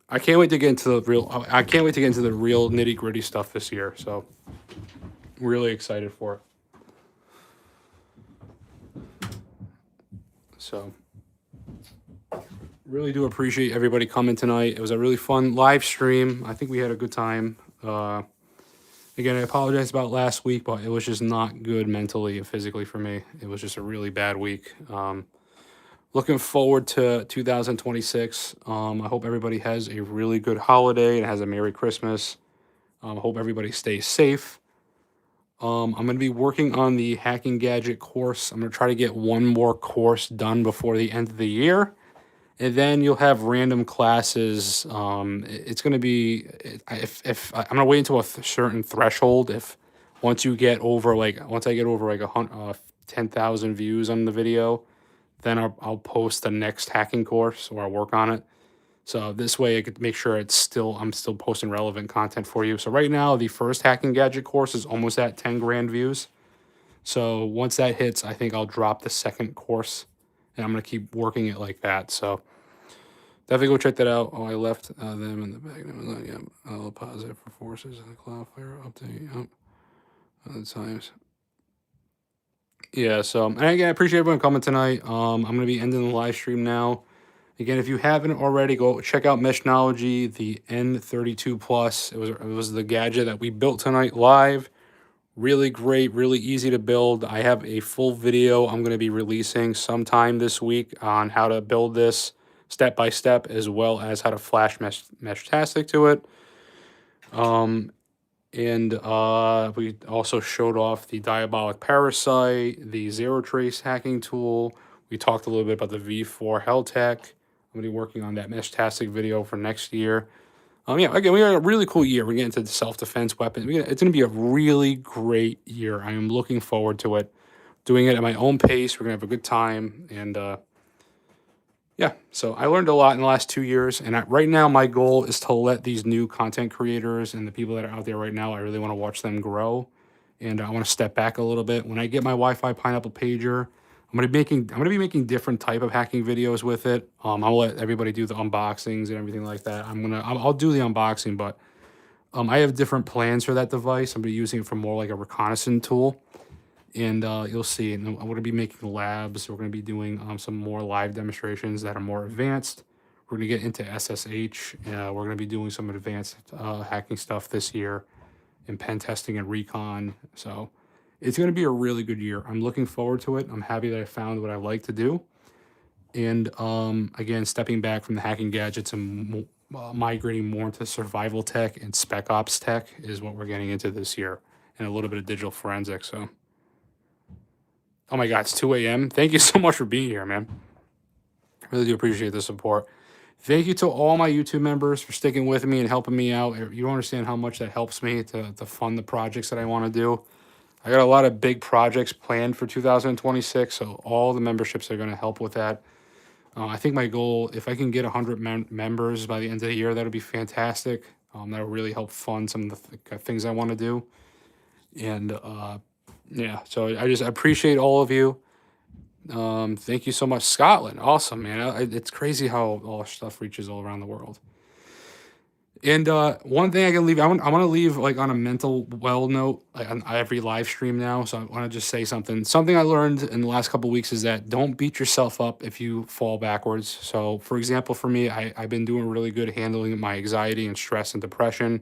I can't wait to get into the real. I can't wait to get into the real nitty gritty stuff this year. So, really excited for it. So, really do appreciate everybody coming tonight. It was a really fun live stream. I think we had a good time. Again, I apologize about last week, but it was just not good mentally and physically for me. It was just a really bad week. Looking forward to 2026. I hope everybody has a really good holiday and has a Merry Christmas. I hope everybody stays safe. I'm going to be working on the Hacking Gadget course. I'm going to try to get one more course done before the end of the year. And then you'll have random classes. It's going to be, if I'm going to wait until a certain threshold. If once I get over like 10,000 views on the video, then I'll post the next hacking course or I'll work on it. So this way I could make sure I'm still posting relevant content for you. So right now the first Hacking Gadget course is almost at 10 grand views. So once that hits, I think I'll drop the second course and I'm going to keep working it like that. So definitely go check that out. Oh, I left them in the back. Yeah, I'll pause it for forces and the Cloudflare update. Yep. Other times. Yeah, so and again, I appreciate everyone coming tonight. I'm going to be ending the live stream now. Again, if you haven't already, go check out Meshnology, the N32 Plus. It was the gadget that we built tonight live. Really great, really easy to build. I have a full video I'm going to be releasing sometime this week on how to build this step by step, as well as how to flash Meshtastic to it. And we also showed off the Diabolic Parasite, the Zero Trace hacking tool. We talked a little bit about the V4 Helltech. I'm going to be working on that Meshtastic video for next year. Yeah, again, we got a really cool year. We're getting into the self-defense weapon. It's going to be a really great year. I am looking forward to it. Doing it at my own pace. We're going to have a good time. And yeah, so I learned a lot in the last 2 years. And right now, my goal is to let these new content creators and the people that are out there right now, I really want to watch them grow. And I want to step back a little bit. When I get my Wi-Fi Pineapple pager, I'm gonna be making different type of hacking videos with it. I'll let everybody do the unboxings and everything like that. I'll do the unboxing, but I have different plans for that device. I'm gonna be using it for more like a reconnaissance tool, and you'll see. And I'm gonna be making labs. We're gonna be doing some more live demonstrations that are more advanced. We're gonna get into SSH. We're gonna be doing some advanced hacking stuff this year, in pen testing and recon. So it's going to be a really good year. I'm looking forward to it. I'm happy that I found what I like to do. And again, stepping back from the hacking gadgets and migrating more into survival tech and spec ops tech is what we're getting into this year, and a little bit of digital forensics. So, oh my God, it's 2 a.m. Thank you so much for being here, man. I really do appreciate the support. Thank you to all my YouTube members for sticking with me and helping me out. You don't understand how much that helps me to fund the projects that I want to do. I got a lot of big projects planned for 2026, so all the memberships are going to help with that. I think my goal, if I can get 100 members by the end of the year, that'll be fantastic. That'll really help fund some of the things I want to do. And yeah, so I just appreciate all of you. Thank you so much, Scotland. Awesome, man. It's crazy how all stuff reaches all around the world. And one thing I can leave, I want to leave like on a mental well note, like on every live stream now. So I want to just say something. Something I learned in the last couple of weeks is that don't beat yourself up if you fall backwards. So for example, for me, I've been doing really good handling my anxiety and stress and depression.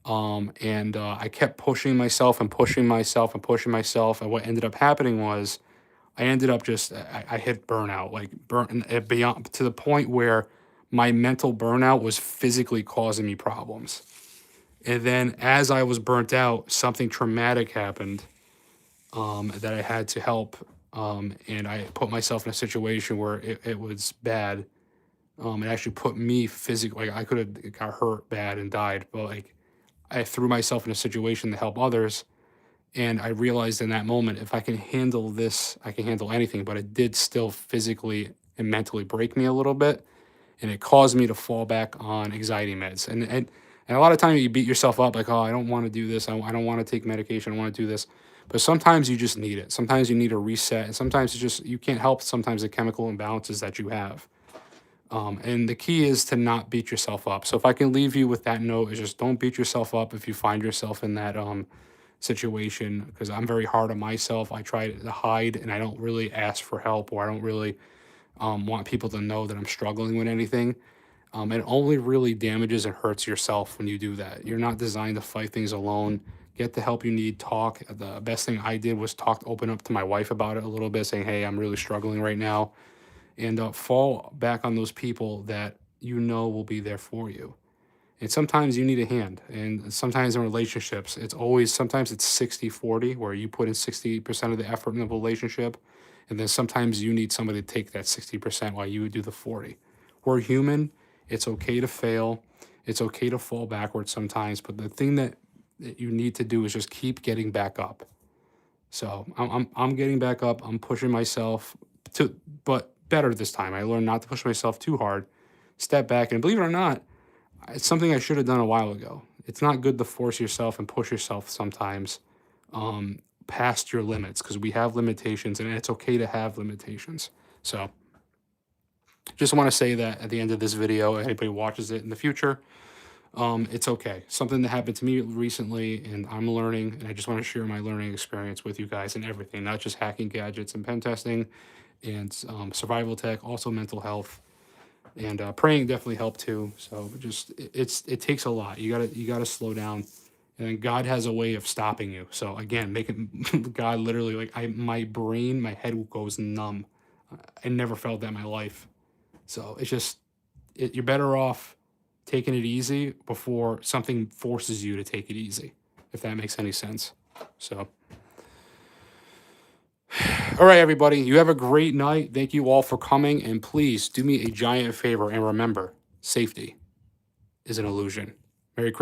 And I kept pushing myself and pushing myself and pushing myself. And what ended up happening was I ended up I hit burnout, like beyond to the point where my mental burnout was physically causing me problems. And then as I was burnt out, something traumatic happened that I had to help. And I put myself in a situation where it was bad. It actually put me physically, like I could have got hurt bad and died, but like I threw myself in a situation to help others. And I realized in that moment, if I can handle this, I can handle anything. But it did still physically and mentally break me a little bit. And it caused me to fall back on anxiety meds. And a lot of times you beat yourself up like, oh, I don't want to do this. I don't want to take medication. I want to do this. But sometimes you just need it. Sometimes you need a reset. And sometimes it's just, you can't help sometimes the chemical imbalances that you have. And the key is to not beat yourself up. So if I can leave you with that note, is just don't beat yourself up if you find yourself in that situation, because I'm very hard on myself. I try to hide and I don't really ask for help, or I don't really want people to know that I'm struggling with anything. It only really damages and hurts yourself when you do that. You're not designed to fight things alone. Get the help you need. Talk. The best thing I did was open up to my wife about it a little bit, saying, hey, I'm really struggling right now. And fall back on those people that you know will be there for you. And sometimes you need a hand. And sometimes in relationships, sometimes it's 60-40, where you put in 60% of the effort in the relationship. And then sometimes you need somebody to take that 60% while you would do the 40. We're human. It's okay to fail. It's okay to fall backwards sometimes. But the thing that you need to do is just keep getting back up. So I'm getting back up. I'm pushing myself but better this time. I learned not to push myself too hard. Step back, and believe it or not, it's something I should have done a while ago. It's not good to force yourself and push yourself sometimes past your limits, because we have limitations, and it's okay to have limitations. So just want to say that at the end of this video, anybody watches it in the future, it's okay. Something that happened to me recently, and I'm learning, and I just want to share my learning experience with you guys and everything, not just hacking gadgets and pen testing and survival tech, also mental health. And praying definitely helped too. So just it takes a lot. You gotta slow down, and then God has a way of stopping you. So again, making God literally, like my brain, my head goes numb. I never felt that in my life. So it's just you're better off taking it easy before something forces you to take it easy, if that makes any sense. So. All right, everybody, you have a great night. Thank you all for coming, and please do me a giant favor and remember, safety is an illusion. Merry Christmas.